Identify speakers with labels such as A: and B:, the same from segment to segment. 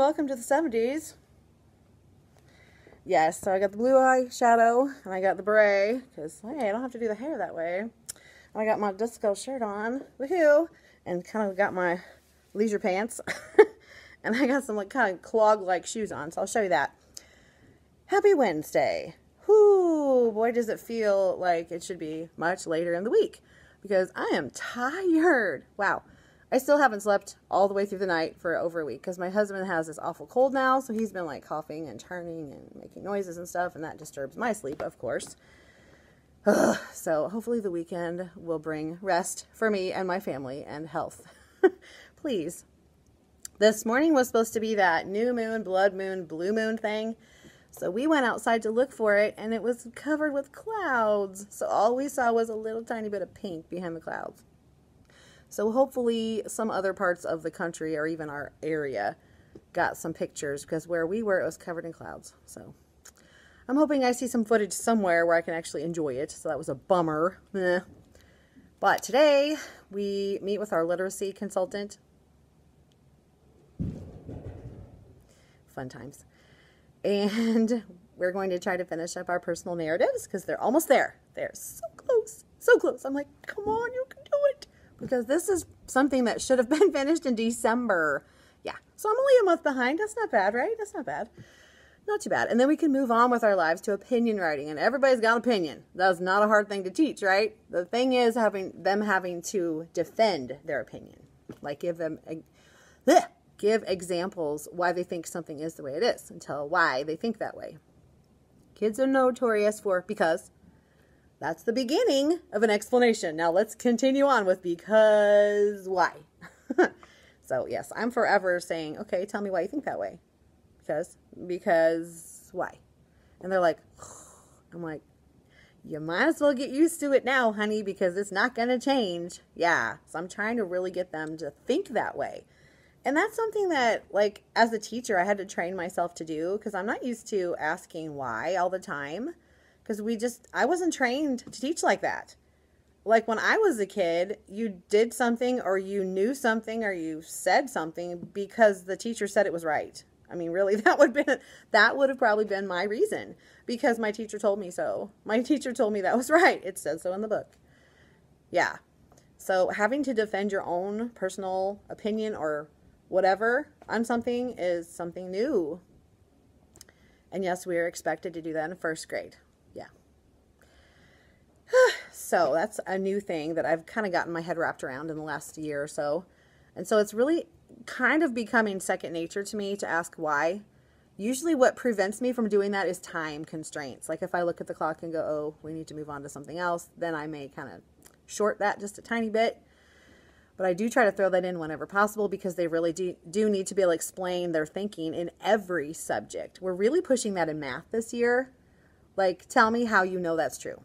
A: welcome to the 70's. Yes, so I got the blue eye shadow, and I got the beret, because, hey, I don't have to do the hair that way. And I got my disco shirt on, woohoo, and kind of got my leisure pants. And I got some like kind of clog-like shoes on, so I'll show you that. Happy Wednesday. Whoo, boy, does it feel like it should be much later in the week, because I am tired. Wow. I still haven't slept all the way through the night for over a week because my husband has this awful cold now, so he's been like coughing and turning and making noises and stuff, and that disturbs my sleep, of course. So hopefully the weekend will bring rest for me and my family and health. Please. This morning was supposed to be that new moon, blood moon, blue moon thing. So we went outside to look for it, and it was covered with clouds. So all we saw was a little tiny bit of pink behind the clouds. So hopefully some other parts of the country or even our area got some pictures, because where we were, it was covered in clouds. So I'm hoping I see some footage somewhere where I can actually enjoy it. So that was a bummer. But today we meet with our literacy consultant. Fun times. And we're going to try to finish up our personal narratives because they're almost there. They're so close. So close. I'm like, come on, you can do it. Because this is something that should have been finished in December. Yeah, so I'm only a month behind. That's not bad, right? That's not bad. Not too bad. And then we can move on with our lives to opinion writing. And everybo's got an opinion. That's not a hard thing to teach, right? The thing is having to defend their opinion. Like give examples why they think something is the way it is and tell why they think that way. Kids are notorious for because. That's the beginning of an explanation. Now let's continue on with because why. So yes, I'm forever saying, okay, tell me why you think that way. Because why? And they're like, I'm like, you might as well get used to it now, honey, because it's not going to change. Yeah. So I'm trying to really get them to think that way. And that's something that, like, as a teacher, I had to train myself to do because I'm not used to asking why all the time. Because I wasn't trained to teach like that. Like when I was a kid, you did something or you knew something or you said something because the teacher said it was right. I mean, really, that would have probably been my reason because my teacher told me so. My teacher told me that was right. It said so in the book. Yeah. So having to defend your own personal opinion or whatever on something is something new. And yes, we are expected to do that in first grade. Yeah. So that's a new thing that I've kind of gotten my head wrapped around in the last year or so. And so it's really kind of becoming second nature to me to ask why. Usually what prevents me from doing that is time constraints. Like if I look at the clock and go, oh, we need to move on to something else, then I may kind of short that just a tiny bit. But I do try to throw that in whenever possible because they really do need to be able to explain their thinking in every subject. We're really pushing that in math this year. Like, tell me how you know that's true.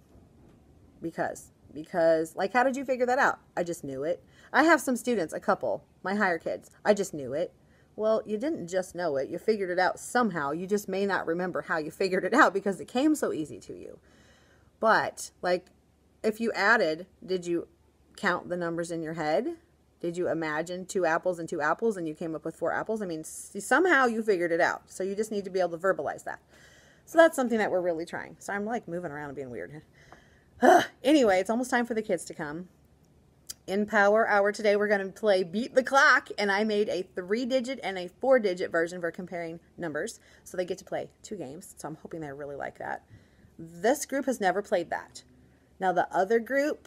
A: Because, like, how did you figure that out? I just knew it. I have some students, a couple, my higher kids. I just knew it. Well, you didn't just know it. You figured it out somehow. You just may not remember how you figured it out because it came so easy to you. But, like, if you added, did you count the numbers in your head? Did you imagine 2 apples and 2 apples and you came up with 4 apples? I mean, somehow you figured it out. So you just need to be able to verbalize that. So that's something that we're really trying. So I'm like moving around and being weird. Anyway, it's almost time for the kids to come. In Power Hour today, we're going to play Beat the Clock. And I made a 3-digit and a 4-digit version for comparing numbers. So they get to play 2 games. So I'm hoping they really like that. This group has never played that. Now the other group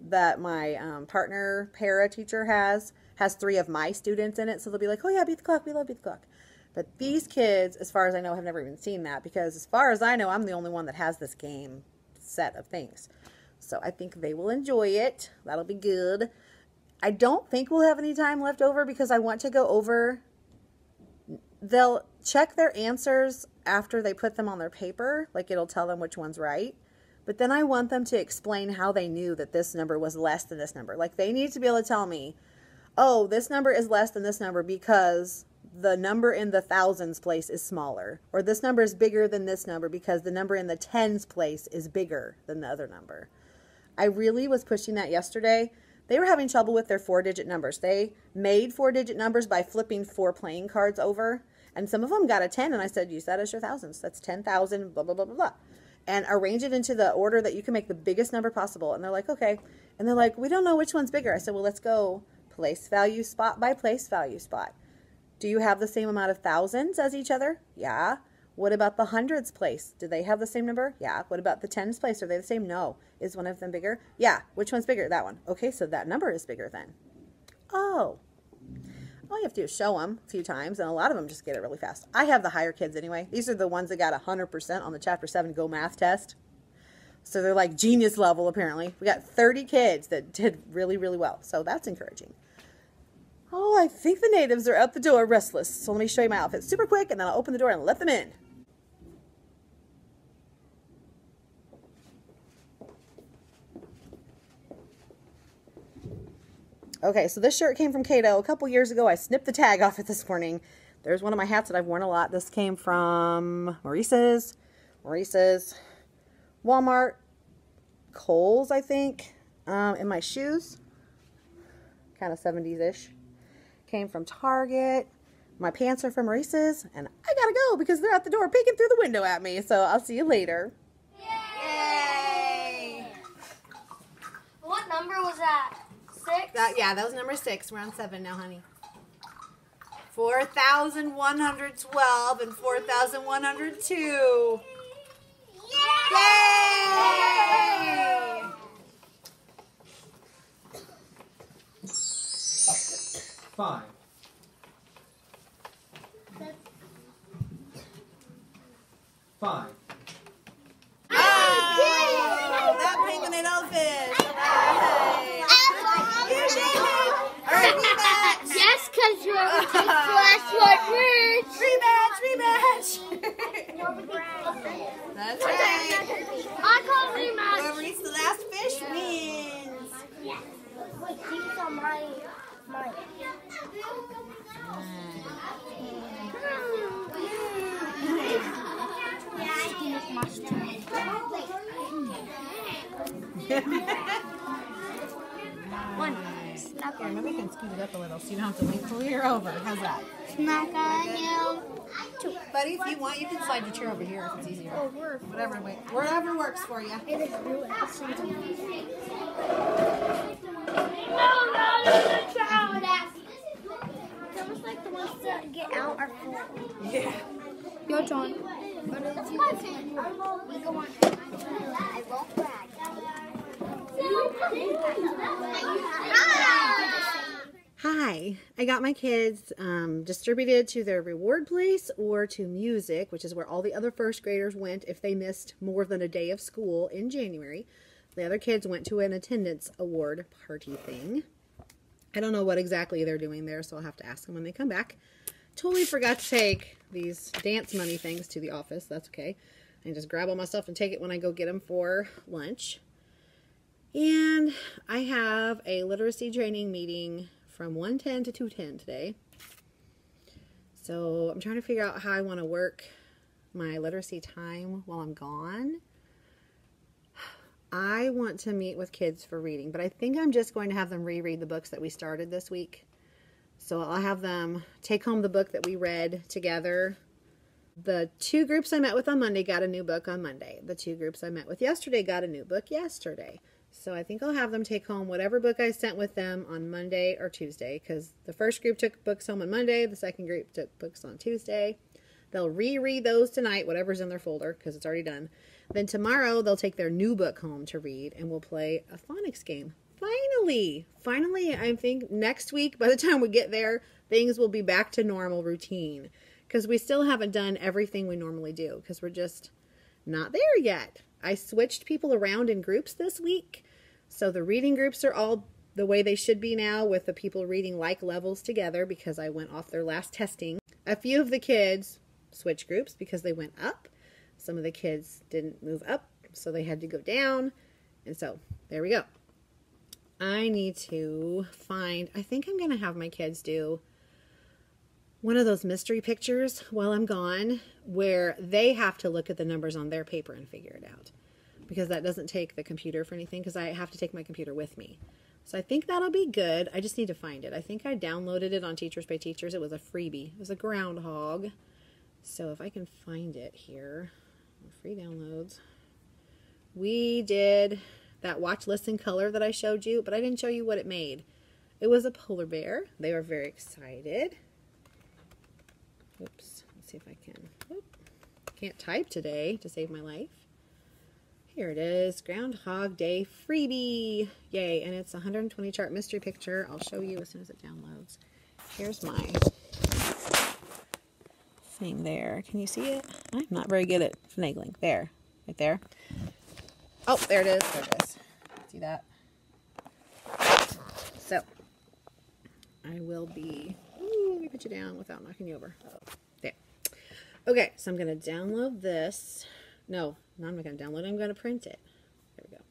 A: that my partner para teacher has 3 of my students in it. So they'll be like, oh yeah, beat the clock. We love Beat the Clock. But these kids, as far as I know, have never even seen that because as far as I know, I'm the only one that has this game set of things. So I think they will enjoy it. That'll be good. I don't think we'll have any time left over because I want to go over. They'll check their answers after they put them on their paper. Like it'll tell them which one's right. But then I want them to explain how they knew that this number was less than this number. Like they need to be able to tell me, oh, this number is less than this number because the number in the thousands place is smaller. Or this number is bigger than this number because the number in the tens place is bigger than the other number. I really was pushing that yesterday They were having trouble with their 4-digit numbers. They made 4-digit numbers by flipping 4 playing cards over. And some of them got a 10. And I said, use that as your thousands. That's 10,000, blah, blah, blah, blah, blah. And arrange it into the order that you can make the biggest number possible. And they're like, okay. And they're like, we don't know which one's bigger. I said, well, let's go place value spot by place value spot. Do you have the same amount of thousands as each other? Yeah. What about the hundreds place? Do they have the same number? Yeah. What about the tens place? Are they the same? No. Is one of them bigger? Yeah. Which one's bigger? That one. Okay, so that number is bigger then. Oh. All you have to do is show them a few times, and a lot of them just get it really fast. I have the higher kids anyway. These are the ones that got 100% on the Chapter 7 Go Math test. So they're like genius level, apparently. We got 30 kids that did really, really well. So that's encouraging. Oh, I think the natives are out the door restless. So let me show you my outfit super quick, and then I'll open the door and let them in. Okay, so this shirt came from Cato a couple years ago. I snipped the tag off it this morning. There's one of my hats that I've worn a lot. This came from Maurice's, Walmart, Kohl's, I think, and my shoes, kind of 70s-ish. Came from Target. My pants are from Maurice's, and I gotta go because they're out the door peeking through the window at me. So I'll see you later.
B: Yay! What number was that? 6?
A: Yeah, that was number 6. We're on 7 now, honey. 4,112 and 4,102. Yay!
C: 5. 5.
A: Oh, that penguin and elephant. All right, rematch.
B: Yes, because you're the last one word.
A: Rematch. That's right.
B: I call rematch.
A: Whoever eats the last fish wins.
B: Wait, these are mine. One.
A: Here, maybe we can scoot it up a little so you don't have to wait till you're over. How's that?
B: Snack on you.
A: Buddy, if you want, you can slide your chair over here if it's easier. Whatever works for you.
B: It is blue. It's almost like the ones that get out are full.
A: Yeah.
B: Your turn. It's my turn. We go on. I won't brag.
A: Hi. I got my kids distributed to their reward place or to music, which is where all the other first graders went if they missed more than a day of school in January. The other kids went to an attendance award party thing. I don't know what exactly they're doing there, so I'll have to ask them when they come back. Totally forgot to take these dance money things to the office. That's okay. I just grab all my stuff and take it when I go get them for lunch. And I have a literacy training meeting from 1:10 to 2:10 today. So I'm trying to figure out how I want to work my literacy time while I'm gone. I want to meet with kids for reading, but I think I'm just going to have them reread the books that we started this week. So I'll have them take home the book that we read together. The 2 groups I met with on Monday got a new book on Monday. The 2 groups I met with yesterday got a new book yesterday. So I think I'll have them take home whatever book I sent with them on Monday or Tuesday, because the first group took books home on Monday, the second group took books on Tuesday. They'll reread those tonight, whatever's in their folder, because it's already done. Then tomorrow they'll take their new book home to read, and we'll play a phonics game. Finally, I think next week, by the time we get there, things will be back to normal routine, because we still haven't done everything we normally do, because we're just not there yet. I switched people around in groups this week, so the reading groups are all the way they should be now, with the people reading like levels together, because I went off their last testing. A few of the kids switched groups because they went up. Some of the kids didn't move up, so they had to go down. And so there we go. I need to find, I think I'm going to have my kids do one of those mystery pictures while I'm gone, where they have to look at the numbers on their paper and figure it out. Because that doesn't take the computer for anything, because I have to take my computer with me. So I think that'll be good. I just need to find it. I think I downloaded it on Teachers Pay Teachers. It was a freebie. It was a groundhog. So if I can find it here, free downloads. We did that watch, listen, color that I showed you, but I didn't show you what it made. It was a polar bear. They were very excited. Oops. Let's see if I can. Oop. Can't type today to save my life. Here it is. Groundhog Day freebie. Yay. And it's a 120 chart mystery picture. I'll show you as soon as it downloads. Here's my thing there. Can you see it? I'm not very good at finagling. There. Right there. Oh, there it is. There it is. See that? So, I will be... Ooh, let me put you down without knocking you over. Oh, there. Okay, so I'm going to download this. No, I'm not going to download it. I'm going to print it. There we go.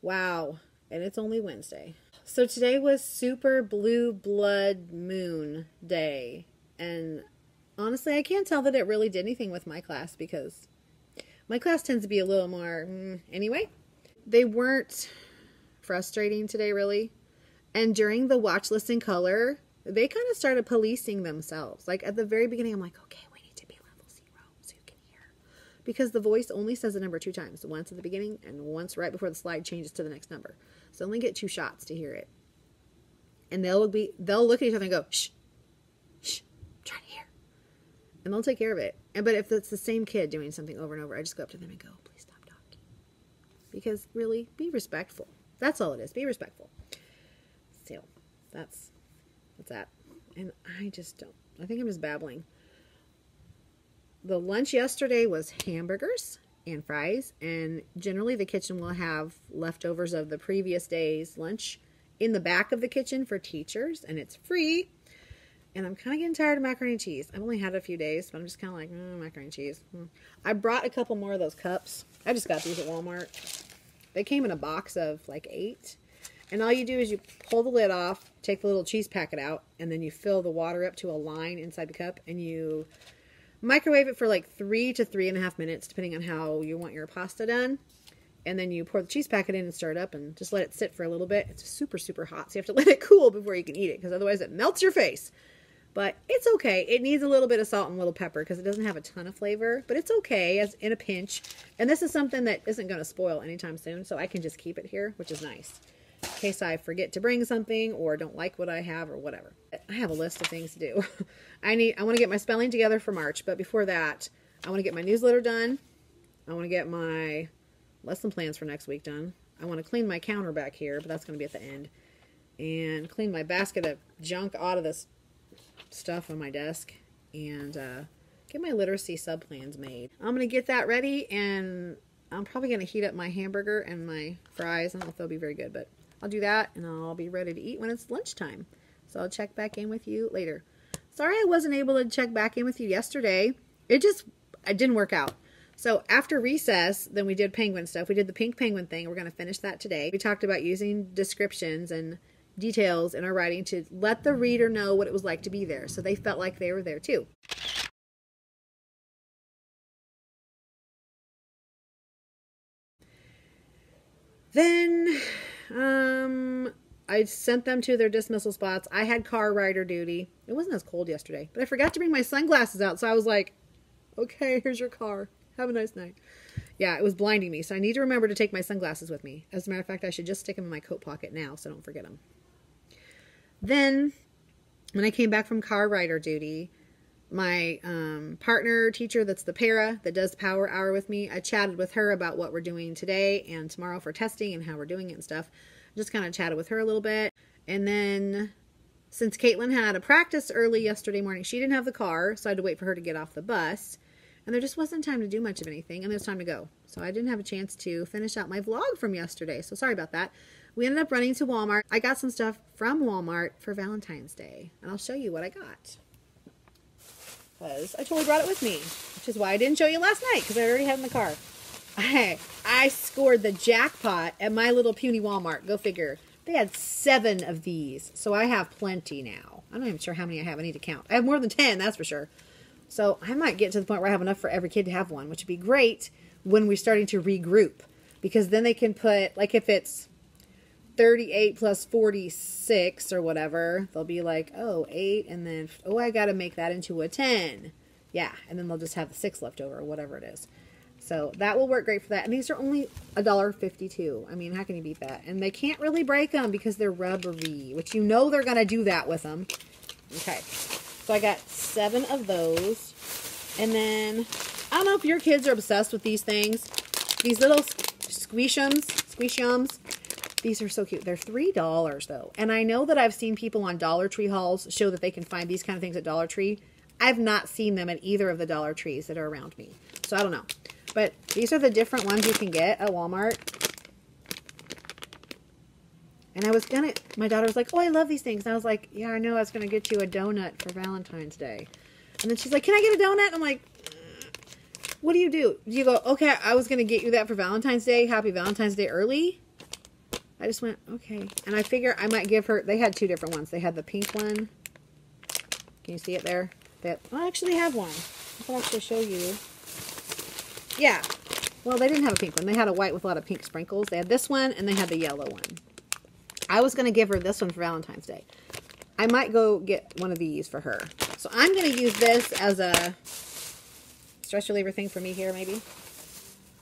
A: Wow. And it's only Wednesday. So today was Super Blue Blood Moon Day. And honestly, I can't tell that it really did anything with my class because my class tends to be a little more... Anyway, they weren't frustrating today, really. And during the watch, listen, color, they kind of started policing themselves. Like at the very beginning, I'm like, okay, we need to be level 0 so you can hear. Because the voice only says the number 2 times. Once at the beginning and once right before the slide changes to the next number. So only get 2 shots to hear it. And they'll look at each other and go, shh, shh, I'm trying to hear. And they'll take care of it. But if it's the same kid doing something over and over, I just go up to them and go, please stop talking. Because really, be respectful. That's all it is. Be respectful. So, that's that. And I just don't. I think I'm just babbling. The lunch yesterday was hamburgers and fries. And generally the kitchen will have leftovers of the previous day's lunch in the back of the kitchen for teachers. And it's free. And I'm kind of getting tired of macaroni and cheese. I've only had it a few days, but I'm just kind of like, macaroni and cheese. I brought a couple more of those cups. I just got these at Walmart. They came in a box of like 8. And all you do is you pull the lid off, take the little cheese packet out, and then you fill the water up to a line inside the cup, and you microwave it for like 3 to 3.5 minutes, depending on how you want your pasta done. And then you pour the cheese packet in and stir it up and just let it sit for a little bit. It's super, super hot, so you have to let it cool before you can eat it, because otherwise it melts your face. But it's okay. It needs a little bit of salt and a little pepper because it doesn't have a ton of flavor. But it's okay as in a pinch. And this is something that isn't going to spoil anytime soon, so I can just keep it here, which is nice. In case I forget to bring something or don't like what I have or whatever. I have a list of things to do. I want to get my spelling together for March, but before that, I want to get my newsletter done. I want to get my lesson plans for next week done. I want to clean my counter back here, but that's going to be at the end. And clean my basket of junk out of this stuff on my desk. And get my literacy sub-plans made. I'm going to get that ready, and I'm probably going to heat up my hamburger and my fries. I don't know if they'll be very good, but I'll do that, and I'll be ready to eat when it's lunchtime. So I'll check back in with you later. Sorry I wasn't able to check back in with you yesterday. It didn't work out. So after recess, then we did penguin stuff. We did the pink penguin thing. We're going to finish that today. We talked about using descriptions and details in our writing to let the reader know what it was like to be there. So they felt like they were there too. Then I sent them to their dismissal spots. I had car rider duty. It wasn't as cold yesterday, but I forgot to bring my sunglasses out. So I was like, okay, here's your car. Have a nice night. Yeah, it was blinding me. So I need to remember to take my sunglasses with me. As a matter of fact, I should just stick them in my coat pocket now so I don't forget them. Then when I came back from car rider duty, my partner teacher that's the para that does power hour with me, I chatted with her about what we're doing today and tomorrow for testing and how we're doing it and stuff. Just kind of chatted with her a little bit. And then since Caitlin had a practice early yesterday morning, she didn't have the car, so I had to wait for her to get off the bus. And there just wasn't time to do much of anything, and it was time to go. So I didn't have a chance to finish out my vlog from yesterday, so sorry about that. We ended up running to Walmart. I got some stuff from Walmart for Valentine's Day, and I'll show you what I got. Because I totally brought it with me, which is why I didn't show you last night, because I already had it in the car. I scored the jackpot at my little puny Walmart. Go figure. They had 7 of these, so I have plenty now. I'm not even sure how many I have. I need to count. I have more than 10, that's for sure. So I might get to the point where I have enough for every kid to have one, which would be great when we're starting to regroup. Because then they can put, like if it's 38 plus 46 or whatever, they'll be like, oh, 8, and then, oh, I got to make that into a 10. Yeah, and then they'll just have the 6 left over or whatever it is. So that will work great for that. And these are only $1.52. I mean, how can you beat that? And they can't really break them because they're rubbery, which you know they're going to do that with them. Okay, so I got 7 of those. And then, I don't know if your kids are obsessed with these things. These little squishums. These are so cute. They're $3 though. And I know that I've seen people on Dollar Tree hauls show that they can find these kind of things at Dollar Tree. I've not seen them at either of the Dollar Trees that are around me. So I don't know. But these are the different ones you can get at Walmart. And I was gonna, my daughter was like, oh, I love these things. And I was like, yeah, I know, I was gonna get you a donut for Valentine's Day. And then she's like, can I get a donut? I'm like, what do? You go, okay, I was gonna get you that for Valentine's Day. Happy Valentine's Day early. I just went, okay. And I figure I might give her, they had 2 different ones. They had the pink one. Can you see it there? I actually have one. I can actually show you. Yeah. Well, they didn't have a pink one. They had a white with a lot of pink sprinkles. They had this one, and they had the yellow one. I was going to give her this one for Valentine's Day. I might go get one of these for her. So I'm going to use this as a stress reliever thing for me here, maybe.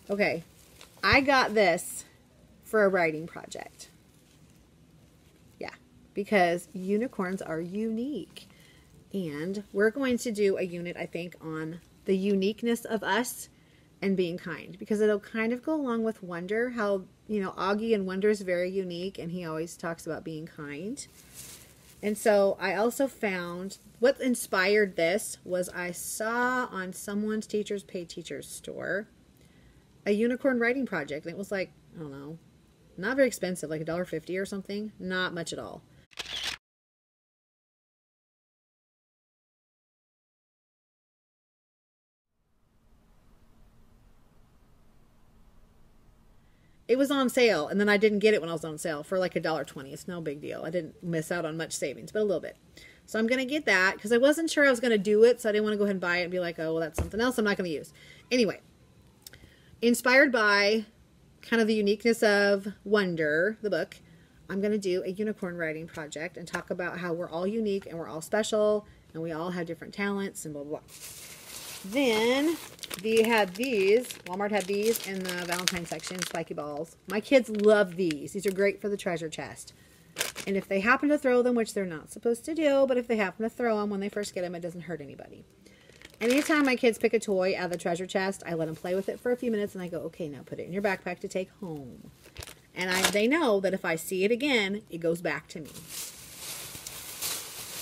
A: Okay. I got this for a writing project. Yeah, because unicorns are unique. And we're going to do a unit, I think, on the uniqueness of us and being kind. Because it'll kind of go along with Wonder, how, you know, Augie and Wonder is very unique, and he always talks about being kind. And so I also found, what inspired this was I saw on someone's Teachers Pay Teachers store a unicorn writing project. And it was like, I don't know, not very expensive, like $1.50 or something. Not much at all. It was on sale, and then I didn't get it when I was on sale for like $1.20. It's no big deal. I didn't miss out on much savings, but a little bit. So I'm going to get that because I wasn't sure I was going to do it, so I didn't want to go ahead and buy it and be like, oh, well, that's something else I'm not going to use. Anyway, inspired by kind of the uniqueness of Wonder, the book, I'm going to do a unicorn writing project and talk about how we're all unique and we're all special and we all have different talents and blah, blah, blah. Then they had these. Walmart had these in the Valentine section, spiky balls. My kids love these. These are great for the treasure chest. And if they happen to throw them, which they're not supposed to do, but if they happen to throw them when they first get them, it doesn't hurt anybody. Anytime my kids pick a toy out of the treasure chest, I let them play with it for a few minutes and I go, okay, now put it in your backpack to take home. And they know that if I see it again, it goes back to me.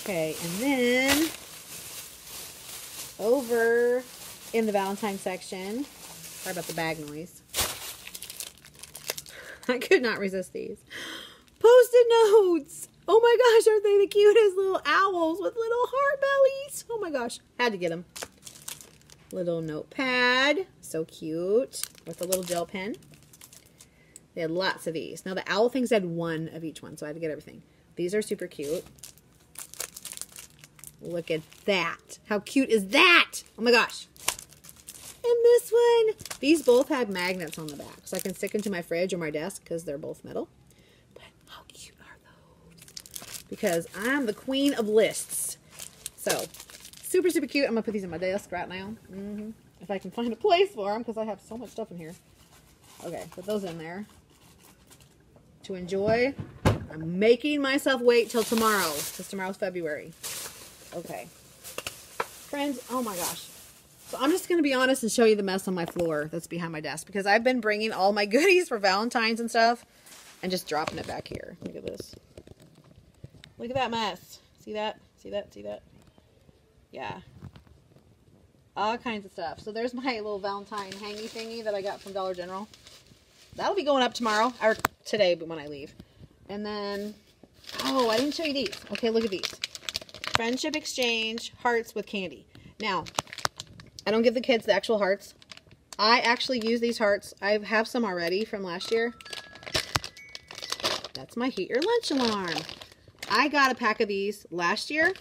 A: Okay, and then over in the Valentine section, sorry about the bag noise. I could not resist these. Post-it notes. Oh my gosh, aren't they the cutest little owls with little heart bellies? Oh my gosh, had to get them. Little notepad, so cute, with a little gel pen. They had lots of these. Now the owl things had 1 of each one, so I had to get everything. These are super cute. Look at that. How cute is that? Oh my gosh. And this one. These both have magnets on the back, so I can stick into my fridge or my desk because they're both metal. But how cute are those? Because I'm the queen of lists. So, super, super cute. I'm going to put these on my desk right now. If I can find a place for them, because I have so much stuff in here. Okay, put those in there. To enjoy. I'm making myself wait till tomorrow, because tomorrow's February. Okay. Friends, oh my gosh. So I'm just going to be honest and show you the mess on my floor that's behind my desk. Because I've been bringing all my goodies for Valentine's and stuff. And just dropping it back here. Look at this. Look at that mess. See that? See that? See that? Yeah. All kinds of stuff. So there's my little Valentine hangy thingy that I got from Dollar General. That'll be going up tomorrow. Or today, but when I leave. And then, oh, I didn't show you these. Okay, look at these. Friendship exchange hearts with candy. Now, I don't give the kids the actual hearts. I actually use these hearts. I have some already from last year. That's my heat your lunch alarm. I got a pack of these last year.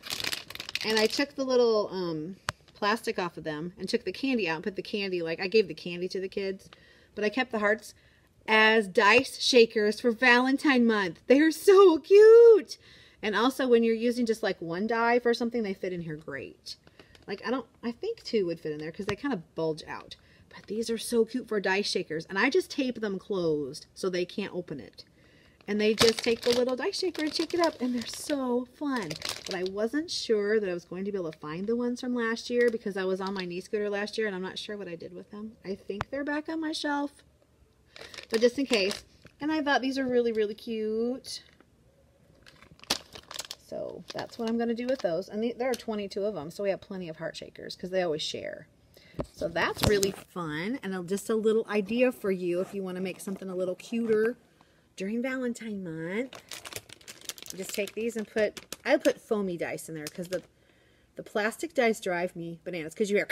A: And I took the little plastic off of them and took the candy out and put the candy, like I gave the candy to the kids. But I kept the hearts. as dice shakers for Valentine month. They're so cute. And also when you're using just like one die for something, they fit in here great. Like I think 2 would fit in there because they kind of bulge out. But these are so cute for dice shakers. And I just tape them closed so they can't open it. And they just take the little dice shaker and shake it up. And they're so fun. But I wasn't sure that I was going to be able to find the ones from last year because I was on my knee scooter last year and I'm not sure what I did with them. I think they're back on my shelf. But just in case. And I thought these are really, really cute. So that's what I'm going to do with those. And there are 22 of them. So we have plenty of heart shakers because they always share. So that's really fun. And just a little idea for you if you want to make something a little cuter during Valentine month. Just take these and I put foamy dice in there because the plastic dice drive me bananas because you hear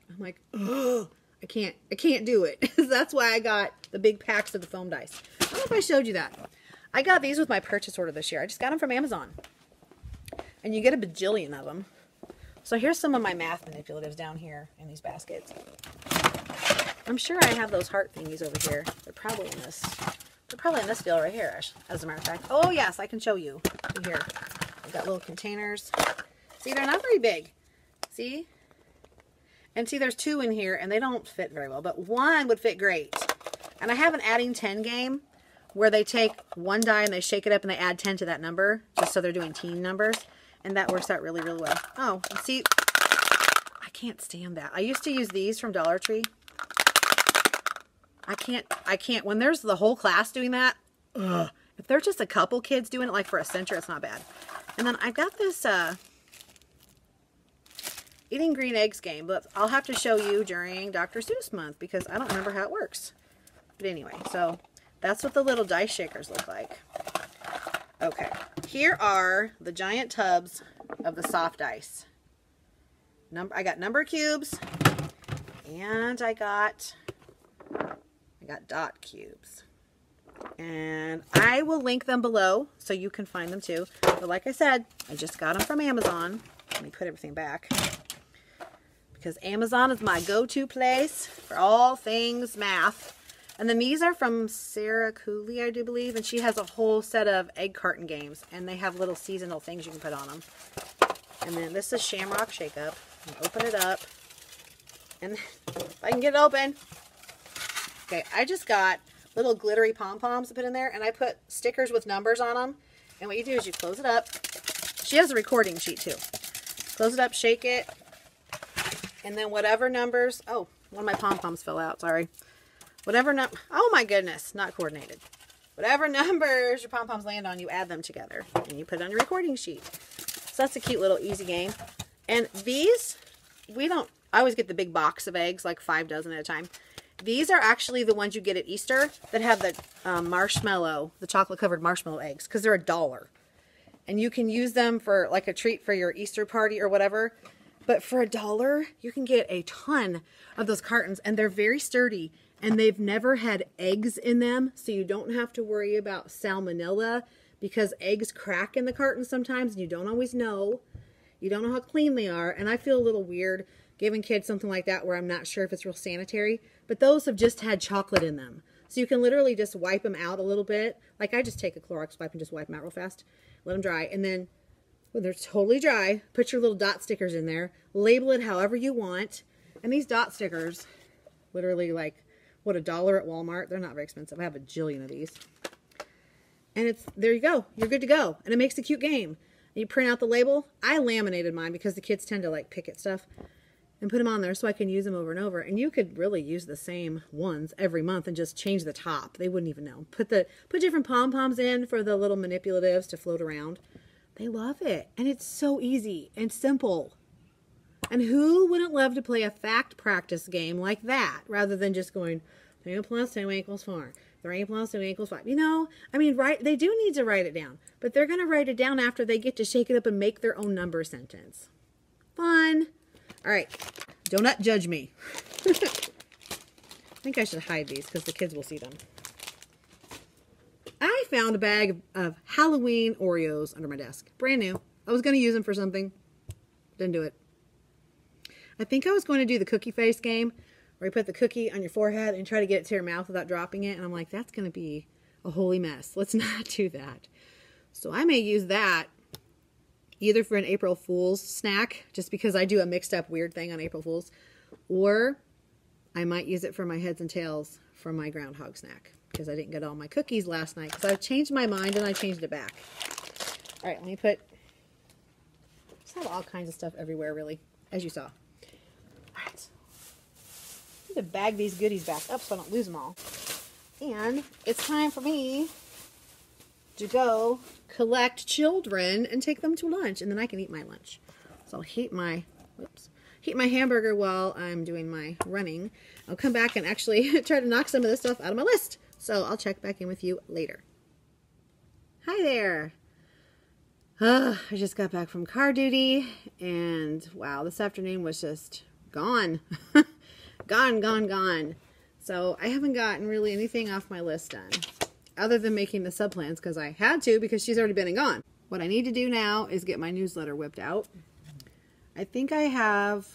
A: I'm like, oh, I can't do it. That's why I got the big packs of the foam dice. I don't know if I showed you that. I got these with my purchase order this year. I just got them from Amazon. And you get a bajillion of them. So here's some of my math manipulatives down here in these baskets. I'm sure I have those heart thingies over here. They're probably in this. They're probably in this deal right here, as a matter of fact. Oh yes, I can show you. Here. I've got little containers. See, they're not very big. See? And see, there's 2 in here, and they don't fit very well. But 1 would fit great. And I have an adding 10 game where they take 1 die and they shake it up and they add 10 to that number, just so they're doing teen numbers. And that works out really, really well. Oh, and see, I can't stand that. I used to use these from Dollar Tree. I can't, when there's the whole class doing that, ugh. If there's just a couple kids doing it, like for a center, it's not bad. And then I've got this eating green eggs game, but I'll have to show you during Dr. Seuss month because I don't remember how it works. But anyway, so that's what the little dice shakers look like. Okay, here are the giant tubs of the soft ice. I got number cubes, and I got dot cubes. And I will link them below so you can find them too. But like I said, I just got them from Amazon. Let me put everything back. Because Amazon is my go-to place for all things math. And then these are from Sarah Cooley, I do believe. And she has a whole set of egg carton games. And they have little seasonal things you can put on them. And then this is Shamrock Shake Up. Open it up. And if I can get it open. Okay, I just got little glittery pom-poms to put in there. And I put stickers with numbers on them. And what you do is you close it up. She has a recording sheet too. Close it up, shake it. And then whatever numbers. Oh, one of my pom-poms fell out. Sorry. Whatever number, oh my goodness, not coordinated. Whatever numbers your pom-poms land on, you add them together. And you put it on your recording sheet. So that's a cute little easy game. And these, I always get the big box of eggs, like 5 dozen at a time. These are actually the ones you get at Easter that have the marshmallow, the chocolate-covered marshmallow eggs, because they're $1. And you can use them for like a treat for your Easter party or whatever. But for $1, you can get a ton of those cartons, and they're very sturdy. And they've never had eggs in them, so you don't have to worry about salmonella because eggs crack in the carton sometimes and you don't always know. You don't know how clean they are. And I feel a little weird giving kids something like that where I'm not sure if it's real sanitary. But those have just had chocolate in them. So you can literally just wipe them out a little bit. Like I just take a Clorox wipe and just wipe them out real fast. Let them dry. And then when they're totally dry, put your little dot stickers in there. Label it however you want. And these dot stickers, literally like, what, $1 at Walmart? They're not very expensive. I have a jillion of these. And there you go. You're good to go. And it makes a cute game. And you print out the label. I laminated mine because the kids tend to like pick at stuff. And put them on there so I can use them over and over. And you could really use the same ones every month and just change the top. They wouldn't even know. Put different pom-poms in for the little manipulatives to float around. They love it. And it's so easy and simple. And who wouldn't love to play a fact practice game like that rather than just going 3 plus 2 equals 4, 3 plus 2 equals 5. You know, I mean, they do need to write it down, but they're going to write it down after they get to shake it up and make their own number sentence. Fun. All right. Do not judge me. I think I should hide these because the kids will see them. I found a bag of Halloween Oreos under my desk. Brand new. I was going to use them for something. Didn't do it. I think I was going to do the cookie face game Or you put the cookie on your forehead and try to get it to your mouth without dropping it. And I'm like, that's going to be a holy mess. Let's not do that. So I may use that either for an April Fool's snack, just because I do a mixed up weird thing on April Fool's, or I might use it for my heads and tails for my groundhog snack, because I didn't get all my cookies last night, because I changed my mind and I changed it back. All right, let me put, just have all kinds of stuff everywhere, really, as you saw. All right. I need to bag these goodies back up so I don't lose them all. And it's time for me to go collect children and take them to lunch, and then I can eat my lunch. So I'll heat my hamburger while I'm doing my running. I'll come back and actually try to knock some of this stuff out of my list. So I'll check back in with you later. Hi there. I just got back from car duty, and wow, this afternoon was just gone. Gone. So I haven't gotten really anything off my list done, other than making the sub plans, because I had to, because she's already been and gone. What I need to do now is get my newsletter whipped out. I think I have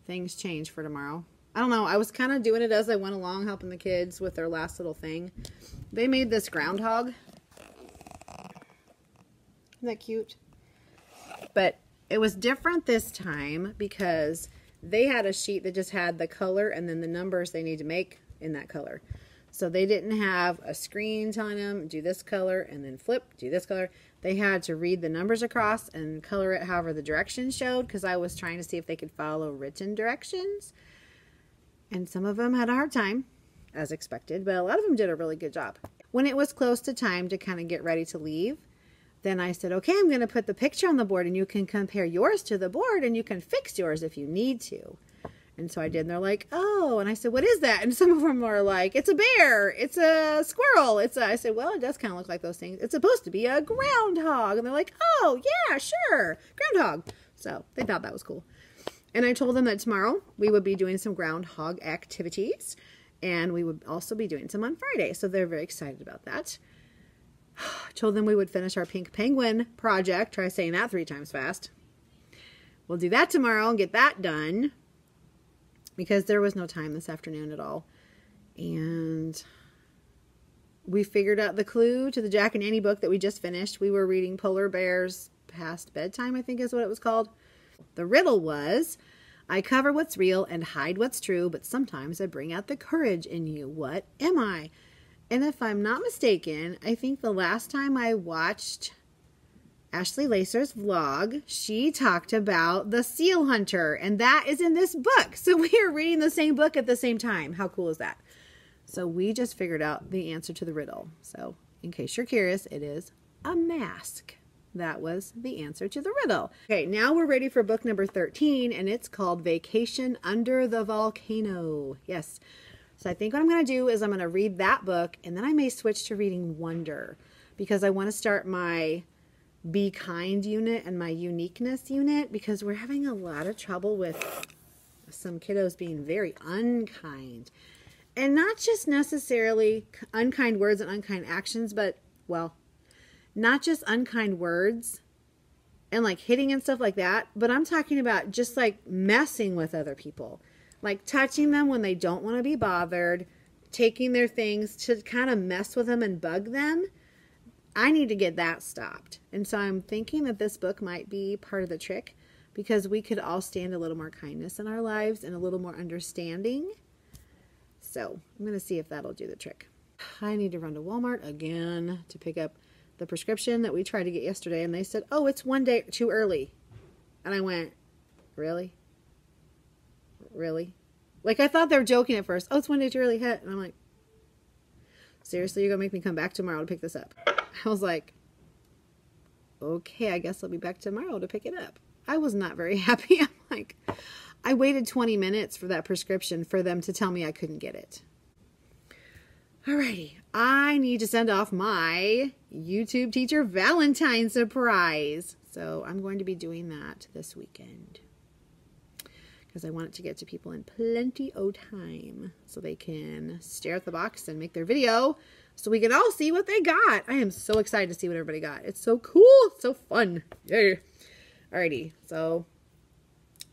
A: things changed for tomorrow. I don't know. I was kind of doing it as I went along, helping the kids with their last little thing. They made this groundhog. Isn't that cute? But it was different this time because they had a sheet that just had the color and then the numbers they need to make in that color. So they didn't have a screen telling them, do this color and then flip, do this color. They had to read the numbers across and color it however the directions showed, because I was trying to see if they could follow written directions. And some of them had a hard time, as expected, but a lot of them did a really good job. When it was close to time to kind of get ready to leave, then I said, okay, I'm going to put the picture on the board and you can compare yours to the board and you can fix yours if you need to. And so I did, and they're like, oh, and I said, what is that? And some of them are like, it's a bear, it's a squirrel, I said, well, it does kind of look like those things. It's supposed to be a groundhog. And they're like, oh, yeah, sure, groundhog. So they thought that was cool. And I told them that tomorrow we would be doing some groundhog activities, and we would also be doing some on Friday. So they're very excited about that. I told them we would finish our pink penguin project. Try saying that 3 times fast. We'll do that tomorrow and get that done, because there was no time this afternoon at all. And we figured out the clue to the Jack and Annie book that we just finished. We were reading Polar Bears Past Bedtime, I think is what it was called. The riddle was, I cover what's real and hide what's true, but sometimes I bring out the courage in you. What am I? And if I'm not mistaken, I think the last time I watched Ashley Lacer's vlog, she talked about the seal hunter, and that is in this book. So we are reading the same book at the same time. How cool is that? So we just figured out the answer to the riddle. So in case you're curious, it is a mask. That was the answer to the riddle. Okay, now we're ready for book number 13, and it's called Vacation Under the Volcano. Yes. So I think what I'm going to do is I'm going to read that book, and then I may switch to reading Wonder, because I want to start my Be Kind unit and my Uniqueness unit, because we're having a lot of trouble with some kiddos being very unkind. And not just necessarily unkind words and unkind actions, but, well, not just unkind words and like hitting and stuff like that, but I'm talking about just like messing with other people, like touching them when they don't want to be bothered, taking their things to kind of mess with them and bug them. I need to get that stopped. And so I'm thinking that this book might be part of the trick, because we could all stand a little more kindness in our lives and a little more understanding. So I'm going to see if that'll do the trick. I need to run to Walmart again to pick up the prescription that we tried to get yesterday, and they said, oh, it's 1 day too early. And I went, really? Really? Like, I thought they were joking at first. Oh, it's 1 day too early. And I'm like, seriously, you're going to make me come back tomorrow to pick this up? I was like, okay, I guess I'll be back tomorrow to pick it up. I was not very happy. I'm like, I waited 20 minutes for that prescription for them to tell me I couldn't get it. Alrighty, I need to send off my YouTube teacher Valentine surprise. So I'm going to be doing that this weekend, because I want it to get to people in plenty of time so they can stare at the box and make their video so we can all see what they got. I am so excited to see what everybody got. It's so cool. It's so fun. Yay. Alrighty, so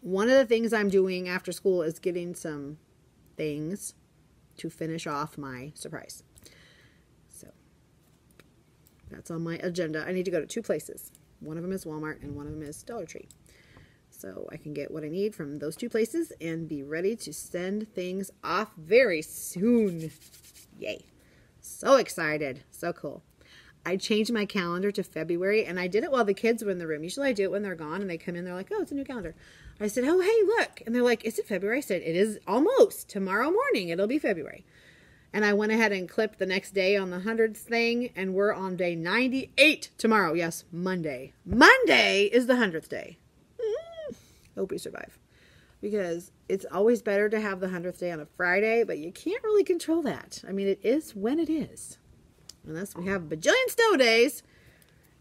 A: one of the things I'm doing after school is getting some things to finish off my surprise. So that's on my agenda. I need to go to 2 places. One of them is Walmart and one of them is Dollar Tree. So I can get what I need from those 2 places and be ready to send things off very soon. Yay. So excited. So cool. I changed my calendar to February, and I did it while the kids were in the room. Usually I do it when they're gone, and they come in, they're like, oh, it's a new calendar. I said, oh, hey, look. And they're like, is it February? I said, it is almost. Tomorrow morning, it'll be February. And I went ahead and clipped the next day on the 100th thing, and we're on day 98 tomorrow. Yes, Monday. Monday is the 100th day. Hope we survive. Because it's always better to have the 100th day on a Friday, but you can't really control that. I mean, it is when it is. Unless we have bajillion snow days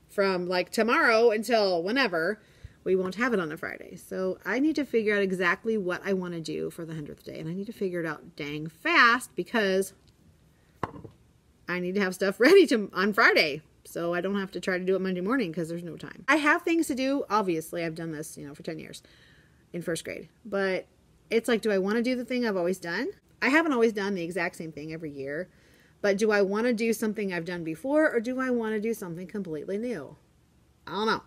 A: from like tomorrow until whenever, we won't have it on a Friday. So I need to figure out exactly what I want to do for the 100th day. And I need to figure it out dang fast because I need to have stuff ready on Friday. So I don't have to try to do it Monday morning because there's no time. I have things to do. Obviously, I've done this, for 10 years in 1st grade. But it's like, do I want to do the thing I've always done? I haven't always done the exact same thing every year. But do I want to do something I've done before, or do I want to do something completely new? I don't know.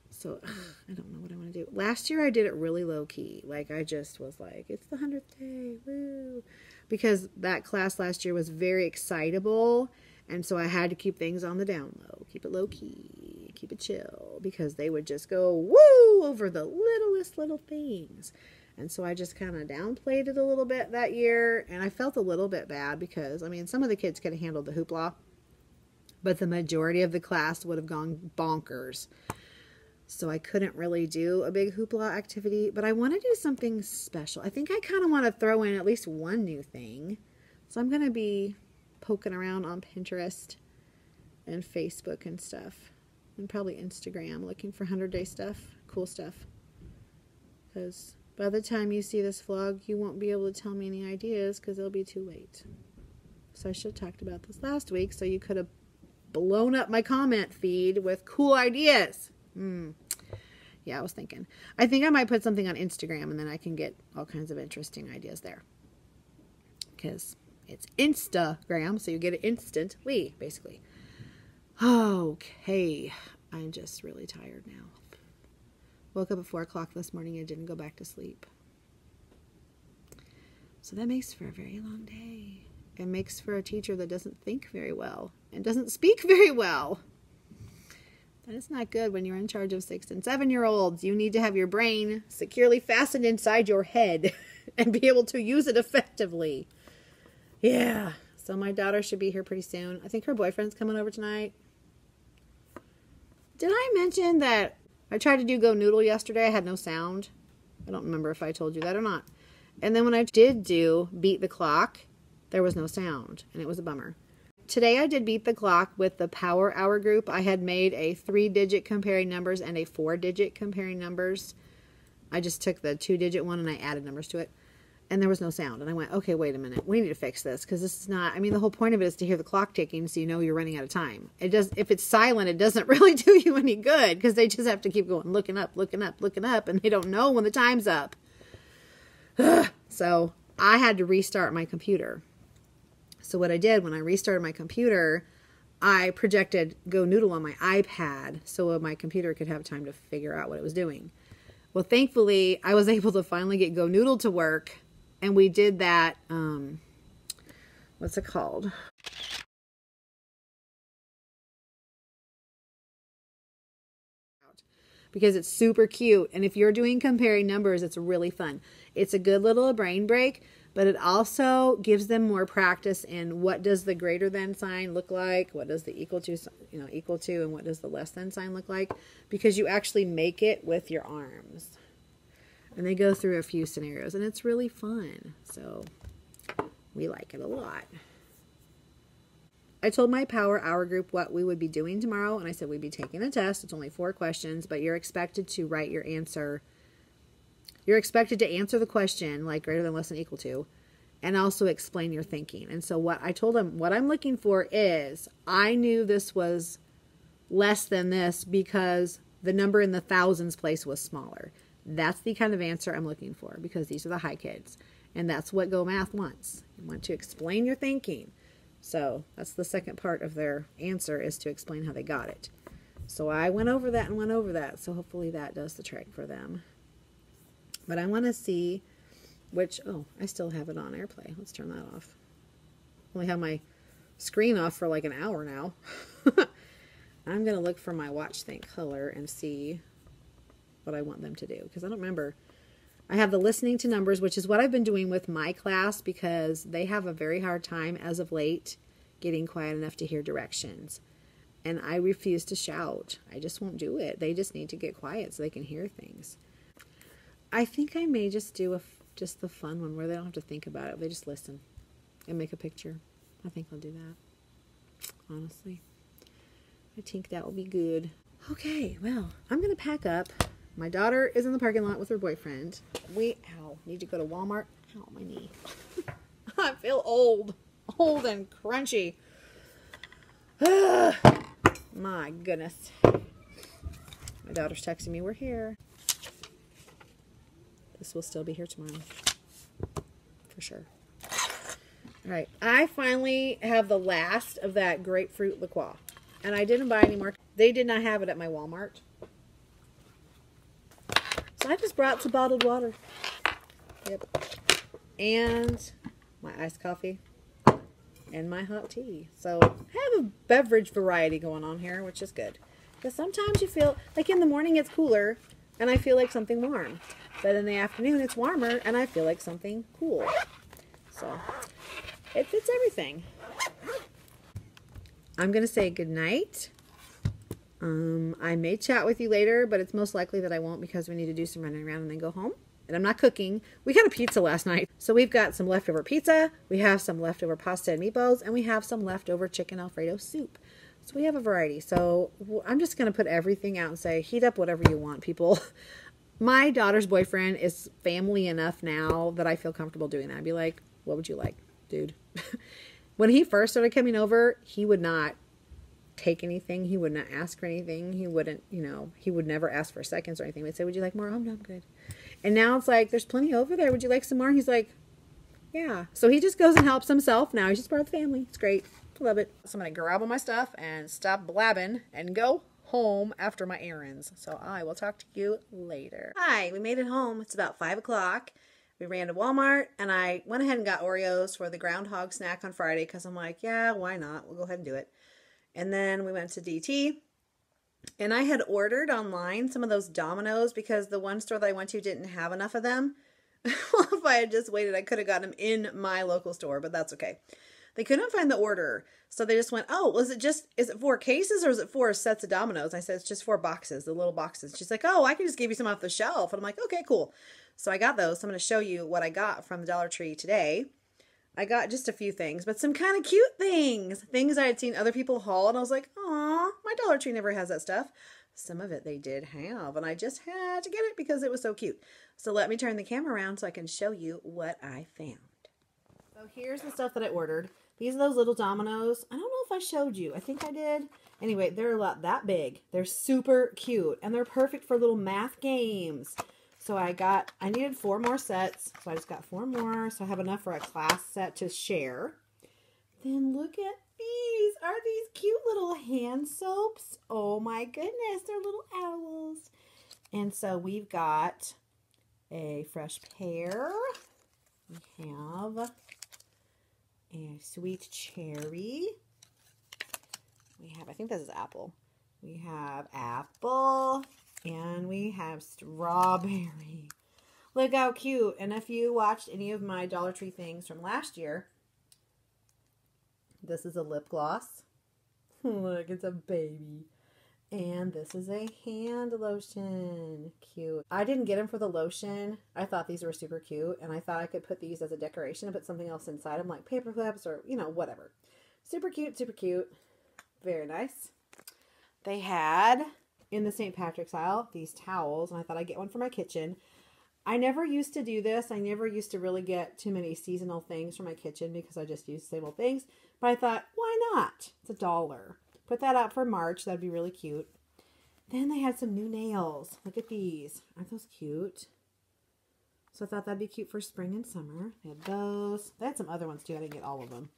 A: So, I don't know what I want to do. Last year, I did it really low-key. Like, I just was like, it's the 100th day, woo. Because that class last year was very excitable, and so I had to keep things on the down low. Keep it low-key, keep it chill, because they would just go, woo, over the littlest little things. And so I just kind of downplayed it a little bit that year. And I felt a little bit bad because, I mean, some of the kids could have handled the hoopla. But the majority of the class would have gone bonkers. So I couldn't really do a big hoopla activity. But I want to do something special. I think I kind of want to throw in at least one new thing. So I'm going to be poking around on Pinterest and Facebook and stuff. And probably Instagram looking for 100-day stuff. Cool stuff. Because by the time you see this vlog, you won't be able to tell me any ideas because it'll be too late. So I should have talked about this last week so you could have blown up my comment feed with cool ideas. Yeah, I was thinking. I think I might put something on Instagram and then I can get all kinds of interesting ideas there. Because it's Instagram, so you get it instantly, basically. Okay, I'm just really tired now. Woke up at 4 o'clock this morning and didn't go back to sleep. So that makes for a very long day. It makes for a teacher that doesn't think very well and doesn't speak very well. That is not good when you're in charge of 6- and 7-year-olds. You need to have your brain securely fastened inside your head and be able to use it effectively. Yeah. So my daughter should be here pretty soon. I think her boyfriend's coming over tonight. Did I mention that I tried to do Go Noodle yesterday? I had no sound. I don't remember if I told you that or not. And then when I did do Beat the Clock, there was no sound, and it was a bummer. Today I did Beat the Clock with the Power Hour group. I had made a 3-digit comparing numbers and a 4-digit comparing numbers. I just took the 2-digit one and I added numbers to it. And there was no sound. And I went, okay, wait a minute. We need to fix this because this is not, I mean, the whole point of it is to hear the clock ticking so you know you're running out of time. It does, if it's silent, it doesn't really do you any good because they just have to keep going, looking up, and they don't know when the time's up. So I had to restart my computer. So what I did when I restarted my computer, I projected Go Noodle on my iPad so my computer could have time to figure out what it was doing. Well, thankfully, I was able to finally get Go Noodle to work. And we did that, what's it called? Because it's super cute. And if you're doing comparing numbers, it's really fun. It's a good little brain break, but it also gives them more practice in what does the greater than sign look like? What does the equal to, equal to, and what does the less than sign look like? Because you actually make it with your arms. And they go through a few scenarios, and it's really fun. So we like it a lot. I told my Power Hour group what we would be doing tomorrow, and I said we'd be taking a test. It's only 4 questions, but you're expected to write your answer. You're expected to answer the question, like greater than, less than, equal to, and also explain your thinking. And so what I told them, what I'm looking for is, I knew this was less than this because the number in the thousands place was smaller. That's the kind of answer I'm looking for because these are the high kids. And that's what Go Math wants. You want to explain your thinking. So that's the second part of their answer, is to explain how they got it. So I went over that and went over that. So hopefully that does the trick for them. But I want to see which, oh, I still have it on AirPlay. Let's turn that off. Only have my screen off for like an hour now. I'm going to look for my watch think color and see what I want them to do. Because I don't remember. I have the listening to numbers, which is what I've been doing with my class, because they have a very hard time as of late getting quiet enough to hear directions. And I refuse to shout. I just won't do it. They just need to get quiet so they can hear things. I think I may just do just the fun one where they don't have to think about it. They just listen and make a picture. I think I'll do that. Honestly. I think that will be good. Okay, well, I'm going to pack up. My daughter is in the parking lot with her boyfriend. We, need to go to Walmart. Ow, my knee. I feel old and crunchy. My goodness. My daughter's texting me, we're here. This will still be here tomorrow. For sure. All right, I finally have the last of that grapefruit liqueur. And I didn't buy any more. They did not have it at my Walmart. So I just brought some bottled water. Yep. And my iced coffee. And my hot tea. So I have a beverage variety going on here, which is good. Because sometimes you feel, like in the morning it's cooler, and I feel like something warm. But in the afternoon it's warmer, and I feel like something cool. So it fits everything. I'm going to say goodnight. I may chat with you later, but it's most likely that I won't, because we need to do some running around and then go home. And I'm not cooking. We got a pizza last night. So we've got some leftover pizza, we have some leftover pasta and meatballs, and we have some leftover chicken Alfredo soup. So we have a variety. So I'm just going to put everything out and say, heat up whatever you want, people. My daughter's boyfriend is family enough now that I feel comfortable doing that. I'd be like, what would you like, dude? When he first started coming over, he would not take anything. He would not ask for anything. He wouldn't, he would never ask for seconds or anything. We'd say, would you like more? Oh, no, I'm good. And now it's like, there's plenty over there. Would you like some more? He's like, yeah. So he just goes and helps himself now. He's just part of the family. It's great. I love it. So I'm going to grab all my stuff and stop blabbing and go home after my errands. So I will talk to you later. Hi, we made it home. It's about 5 o'clock. We ran to Walmart, and I went ahead and got Oreos for the groundhog snack on Friday, because I'm like, yeah, why not? We'll go ahead and do it. And then we went to DT, and I had ordered online some of those Dominoes, because the one store that I went to didn't have enough of them. Well, if I had just waited, I could have gotten them in my local store, but that's okay. They couldn't find the order, so they just went, oh, is it 4 cases, or is it 4 sets of Dominoes? And I said, it's just 4 boxes, the little boxes. She's like, oh, I can just give you some off the shelf. And I'm like, okay, cool. So I got those. So I'm going to show you what I got from the Dollar Tree today. I got just a few things, but some kind of cute things. Things I had seen other people haul, and I was like, aw, my Dollar Tree never has that stuff. Some of it they did have, and I just had to get it because it was so cute. So let me turn the camera around so I can show you what I found. So here's the stuff that I ordered. These are those little Dominoes. I don't know if I showed you. I think I did. Anyway, they're about that big. They're super cute, and they're perfect for little math games. So I needed 4 more sets, so I just got 4 more, so I have enough for a class set to share. Then look at these. Are these cute little hand soaps? Oh my goodness, they're little owls. And so we've got a fresh pear. We have a sweet cherry. We have, I think this is apple. We have apple. And we have strawberry. Look how cute. And if you watched any of my Dollar Tree things from last year, this is a lip gloss. Look, it's a baby. And this is a hand lotion. Cute. I didn't get them for the lotion. I thought these were super cute. And I thought I could put these as a decoration and put something else inside them, like paper clips or, whatever. Super cute, super cute. Very nice. They had, in the St. Patrick's aisle, these towels, and I thought I'd get one for my kitchen. I never used to do this. I never used to really get too many seasonal things for my kitchen because I just use the same old things. But I thought, why not? It's $1. Put that out for March. That'd be really cute. Then they had some new nails. Look at these. Aren't those cute? So I thought that'd be cute for spring and summer. They had those. They had some other ones too. I didn't get all of them.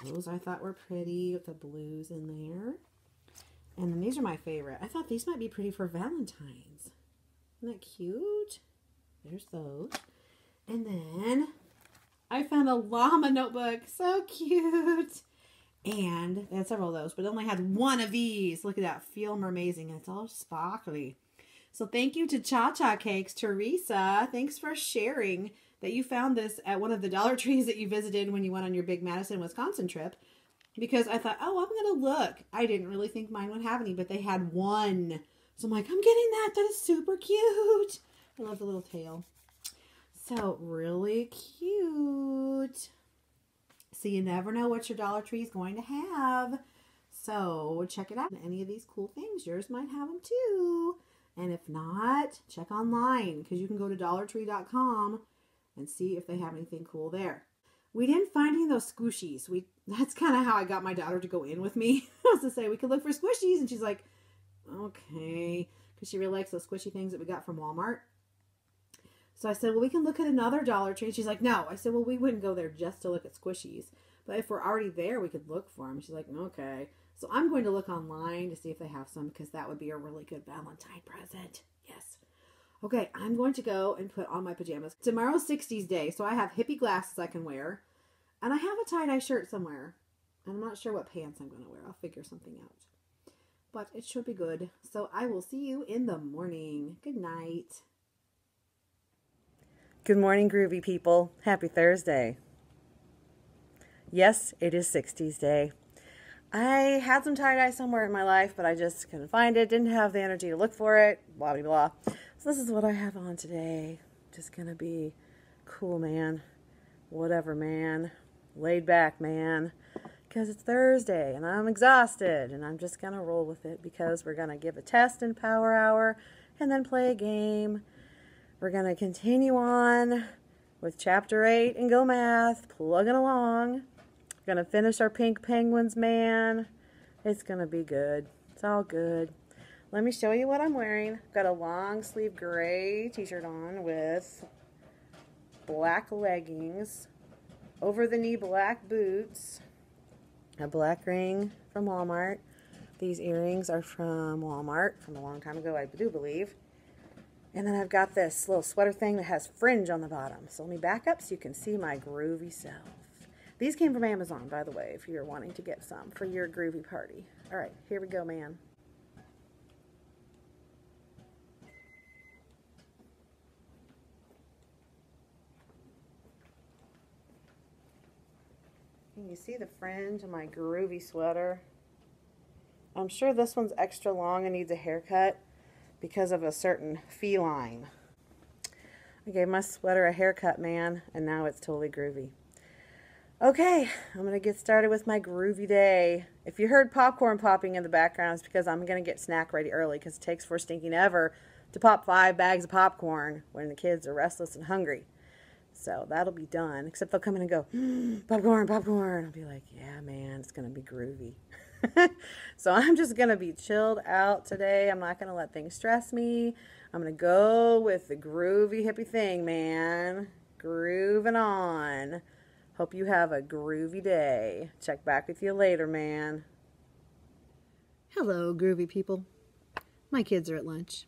A: Those I thought were pretty with the blues in there. And then these are my favorite. I thought these might be pretty for Valentine's. Isn't that cute? There's those. And then I found a llama notebook. So cute. And they had several of those, but it only had one of these. Look at that. Feel them amazing. And it's all sparkly. So thank you to Cha-Cha Cakes. Teresa, thanks for sharing that you found this at one of the Dollar Trees that you visited when you went on your big Madison, Wisconsin trip. Because I thought, oh, I'm going to look. I didn't really think mine would have any, but they had one. So I'm like, I'm getting that. That is super cute. I love the little tail. So really cute. So you never know what your Dollar Tree is going to have. So check it out. Any of these cool things, yours might have them too. And if not, check online because you can go to dollartree.com and see if they have anything cool there. We didn't find any of those squishies. That's kind of how I got my daughter to go in with me. I was to say, we could look for squishies. And she's like, okay. Because she really likes those squishy things that we got from Walmart. So I said, well, we can look at another Dollar Tree. And she's like, no. I said, well, we wouldn't go there just to look at squishies. But if we're already there, we could look for them. She's like, okay. So I'm going to look online to see if they have some because that would be a really good Valentine present. Yes. Okay, I'm going to go and put on my pajamas. Tomorrow's 60's day, so I have hippie glasses I can wear. And I have a tie-dye shirt somewhere. And I'm not sure what pants I'm going to wear. I'll figure something out. But it should be good. So I will see you in the morning. Good night.
D: Good morning, groovy people. Happy Thursday. Yes, it is 60's day. I had some tie-dye somewhere in my life, but I just couldn't find it. Didn't have the energy to look for it. Blah, blah, blah. So this is what I have on today. Just going to be cool, man. Whatever, man. Laid back, man. Because it's Thursday, and I'm exhausted. And I'm just going to roll with it because we're going to give a test in Power Hour and then play a game. We're going to continue on with Chapter 8 and Go Math. Plugging along. We're going to finish our pink penguins, man. It's going to be good. It's all good. Let me show you what I'm wearing. I've got a long sleeve gray t-shirt on with black leggings, over the knee black boots, a black ring from Walmart. These earrings are from Walmart from a long time ago, I do believe. And then I've got this little sweater thing that has fringe on the bottom. So let me back up so you can see my groovy self. These came from Amazon, by the way, if you're wanting to get some for your groovy party. All right, here we go, man. Can you see the fringe on my groovy sweater? I'm sure this one's extra long and needs a haircut because of a certain feline. I gave my sweater a haircut, man, and now it's totally groovy. Okay, I'm going to get started with my groovy day. If you heard popcorn popping in the background, it's because I'm going to get snack ready early because it takes for stinking ever to pop 5 bags of popcorn when the kids are restless and hungry. So that'll be done, except they'll come in and go, popcorn, popcorn. I'll be like, yeah, man, it's going to be groovy. So I'm just going to be chilled out today. I'm not going to let things stress me. I'm going to go with the groovy hippie thing, man. Grooving on. Hope you have a groovy day. Check back with you later, man.
A: Hello, groovy people. My kids are at lunch.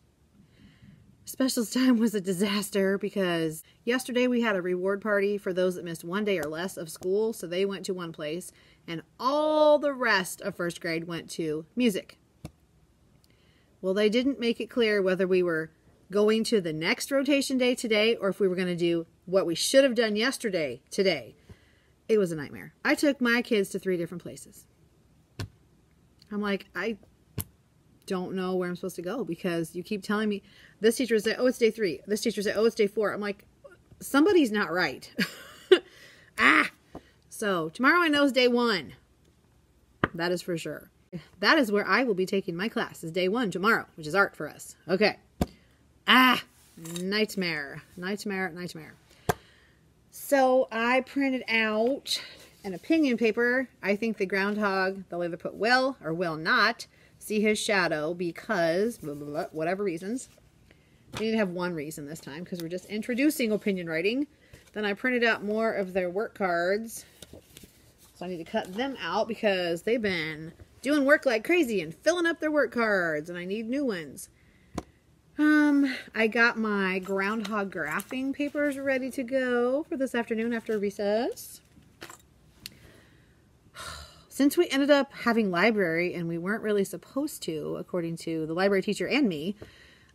A: Specials time was a disaster because yesterday we had a reward party for those that missed 1 day or less of school, so they went to one place, and all the rest of first grade went to music. Well, they didn't make it clear whether we were going to the next rotation day today or if we were going to do what we should have done yesterday today. It was a nightmare. I took my kids to 3 different places. I'm like, I don't know where I'm supposed to go because you keep telling me, this teacher said, oh, it's day 3. This teacher said, oh, it's day 4. I'm like, somebody's not right. So tomorrow I know is day 1. That is for sure. That is where I will be taking my class is day 1 tomorrow, which is art for us. Okay. Nightmare. Nightmare, nightmare. So I printed out an opinion paper. I think the groundhog, they'll either put will or will not see his shadow because blah, blah, blah, whatever reasons. We need to have one reason this time because we're just introducing opinion writing. Then I printed out more of their work cards. So I need to cut them out because they've been doing work like crazy and filling up their work cards, and I need new ones. I got my groundhog graphing papers ready to go for this afternoon after recess. Since we ended up having library and we weren't really supposed to, according to the library teacher and me,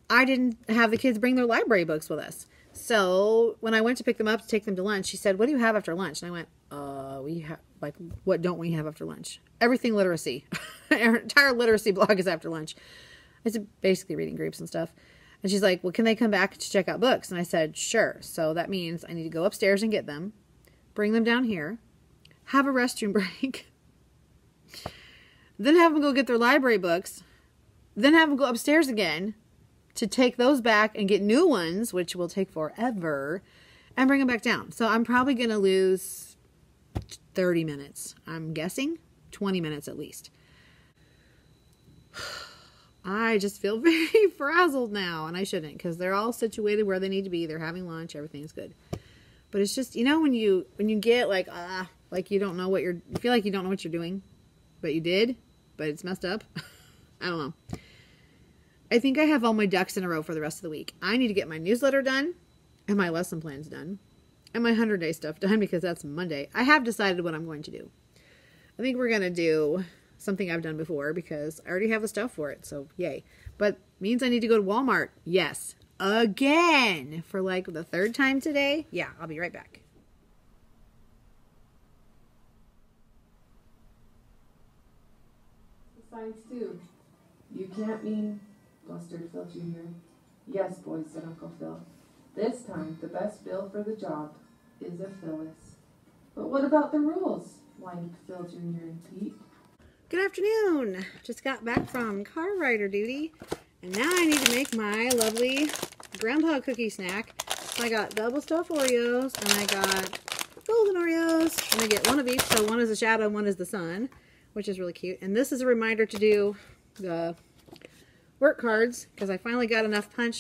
A: I didn't have the kids bring their library books with us. So when I went to pick them up to take them to lunch, she said, "What do you have after lunch?" And I went, we have, like, what don't we have after lunch? Everything literacy. Our entire literacy blog is after lunch. It's basically reading groups and stuff. And she's like, "Well, can they come back to check out books?" And I said, "Sure." So that means I need to go upstairs and get them, bring them down here, have a restroom break, then have them go get their library books, then have them go upstairs again to take those back and get new ones, which will take forever, and bring them back down. So I'm probably going to lose 30 minutes. I'm guessing 20 minutes at least. I just feel very frazzled now, and I shouldn't, because they're all situated where they need to be. They're having lunch. Everything's good. But it's just, you know, when you get like you don't know what you feel like you don't know what you're doing, but you did, but it's messed up. I don't know. I think I have all my ducks in a row for the rest of the week. I need to get my newsletter done and my lesson plans done and my 100-day stuff done because that's Monday. I have decided what I'm going to do. I think we're going to do something I've done before because I already have the stuff for it. So yay. But means I need to go to Walmart. Yes. Again. For like the third time today. Yeah, I'll be right back.
E: Science 2. You can't mean... blustered Phil Jr. "Yes, boys," said Uncle Phil. "This time, the best bill for the job is a Phyllis." "But what about the rules?" whined Phil Jr. and Pete.
A: Good afternoon. Just got back from car rider duty, and now I need to make my lovely groundhog cookie snack. So I got double stuffed Oreos, and I got golden Oreos, and I get one of each. So one is the shadow, and one is the sun, which is really cute. And this is a reminder to do the work cards because I finally got enough I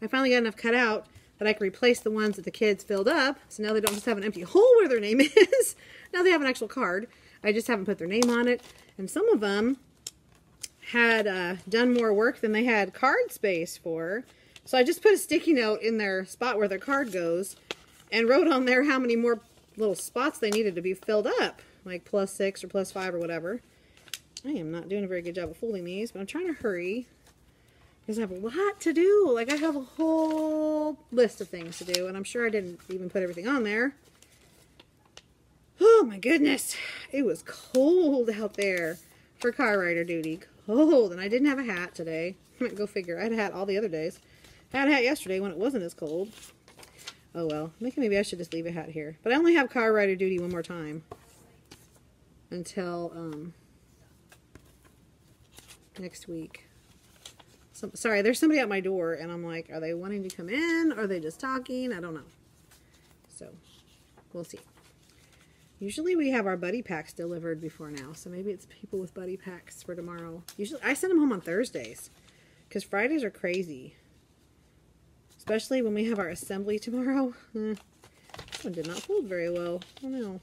A: finally got enough cut out that I can replace the ones that the kids filled up. So now they don't just have an empty hole where their name is. Now they have an actual card. I just haven't put their name on it. And some of them had done more work than they had card space for. So I just put a sticky note in their spot where their card goes and wrote on there how many more little spots they needed to be filled up. Like +6 or +5 or whatever. I am not doing a very good job of folding these, but I'm trying to hurry because I have a lot to do. Like, I have a whole list of things to do, and I'm sure I didn't even put everything on there. Oh, my goodness. It was cold out there for car rider duty. Cold, and I didn't have a hat today. Go figure. I had a hat all the other days. I had a hat yesterday when it wasn't as cold. Oh, well. Maybe I should just leave a hat here. But I only have car rider duty one more time until, next week. Sorry, there's somebody at my door, and I'm like, are they wanting to come in? Or are they just talking? I don't know. So, we'll see. Usually we have our buddy packs delivered before now, so maybe it's people with buddy packs for tomorrow. Usually, I send them home on Thursdays, because Fridays are crazy. Especially when we have our assembly tomorrow. This one did not fold very well. Oh no.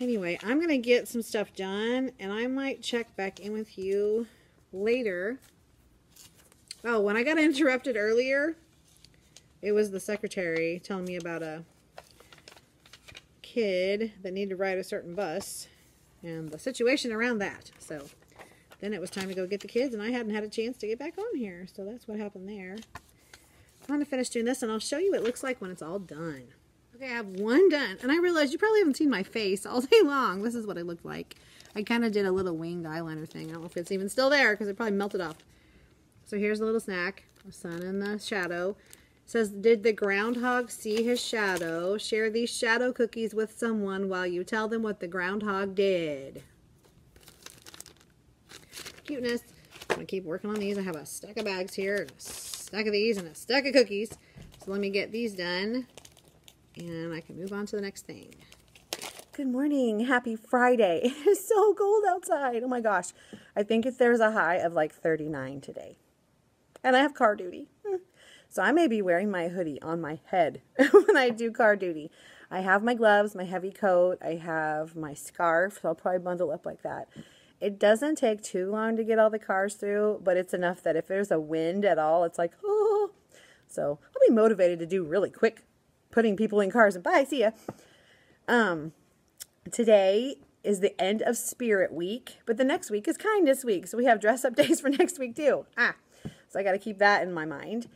A: Anyway, I'm going to get some stuff done, and I might check back in with you later. Oh, when I got interrupted earlier, it was the secretary telling me about a kid that needed to ride a certain bus, and the situation around that. So, then it was time to go get the kids, and I hadn't had a chance to get back on here, so that's what happened there. I'm going to finish doing this, and I'll show you what it looks like when it's all done. Okay, I have one done, and I realized you probably haven't seen my face all day long. This is what I look like. I kind of did a little winged eyeliner thing. I don't know if it's even still there because it probably melted off. So here's a little snack, the sun and the shadow. It says, "Did the groundhog see his shadow? Share these shadow cookies with someone while you tell them what the groundhog did." Cuteness. I'm going to keep working on these. I have a stack of bags here, and a stack of these, and a stack of cookies. So let me get these done, and I can move on to the next thing.
D: Good morning. Happy Friday. It is so cold outside. Oh my gosh. I think there's a high of like 39 today.
A: and I have car duty. So I may be wearing my hoodie on my head when I do car duty. I have my gloves, my heavy coat, I have my scarf, so I'll probably bundle up like that. It doesn't take too long to get all the cars through, but it's enough that if there's a wind at all, it's like, oh. So I'll be motivated to do really quick, putting people in cars and bye, see ya. Today is the end of Spirit Week, but the next week is Kindness Week, so we have dress-up days for next week too. So I got to keep that in my mind.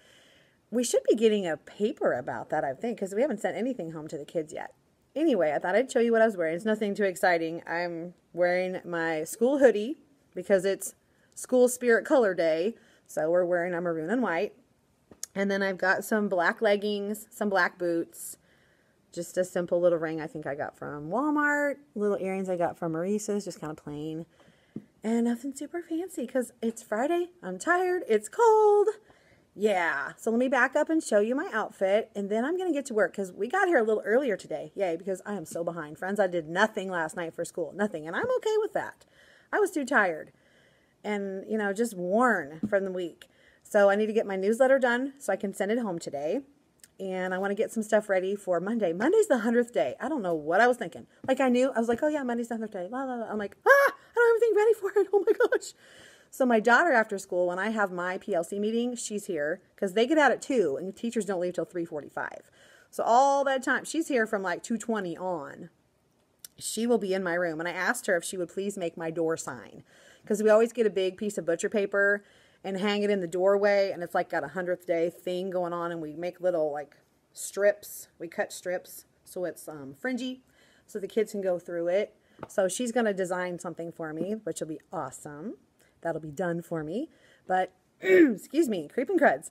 A: We should be getting a paper about that, I think, because we haven't sent anything home to the kids yet. Anyway, I thought I'd show you what I was wearing. It's nothing too exciting. I'm wearing my school hoodie because it's School Spirit Color Day, so we're wearing a maroon and white. And then I've got some black leggings, some black boots, just a simple little ring I think I got from Walmart, little earrings I got from Maurice's, just kind of plain. And nothing super fancy because it's Friday, I'm tired, it's cold. Yeah, so let me back up and show you my outfit, and then I'm going to get to work because we got here a little earlier today. Yay, because I am so behind. Friends, I did nothing last night for school, nothing, and I'm okay with that. I was too tired and, you know, just worn from the week. So I need to get my newsletter done so I can send it home today, and I want to get some stuff ready for Monday. Monday's the 100th day. I don't know what I was thinking. Like I knew, I was like, oh yeah, Monday's the 100th day. La, la, la. I'm like, I don't have anything ready for it. Oh my gosh. So my daughter after school, when I have my PLC meeting, she's here because they get out at 2 and the teachers don't leave till 3:45. So all that time, she's here from like 2:20 on. She will be in my room. And I asked her if she would please make my door sign because we always get a big piece of butcher paper and hang it in the doorway. And it's like got a 100th day thing going on. And we make little like strips. We cut strips so it's fringy so the kids can go through it. So she's going to design something for me, which will be awesome. That'll be done for me. But, excuse me, creeping crud.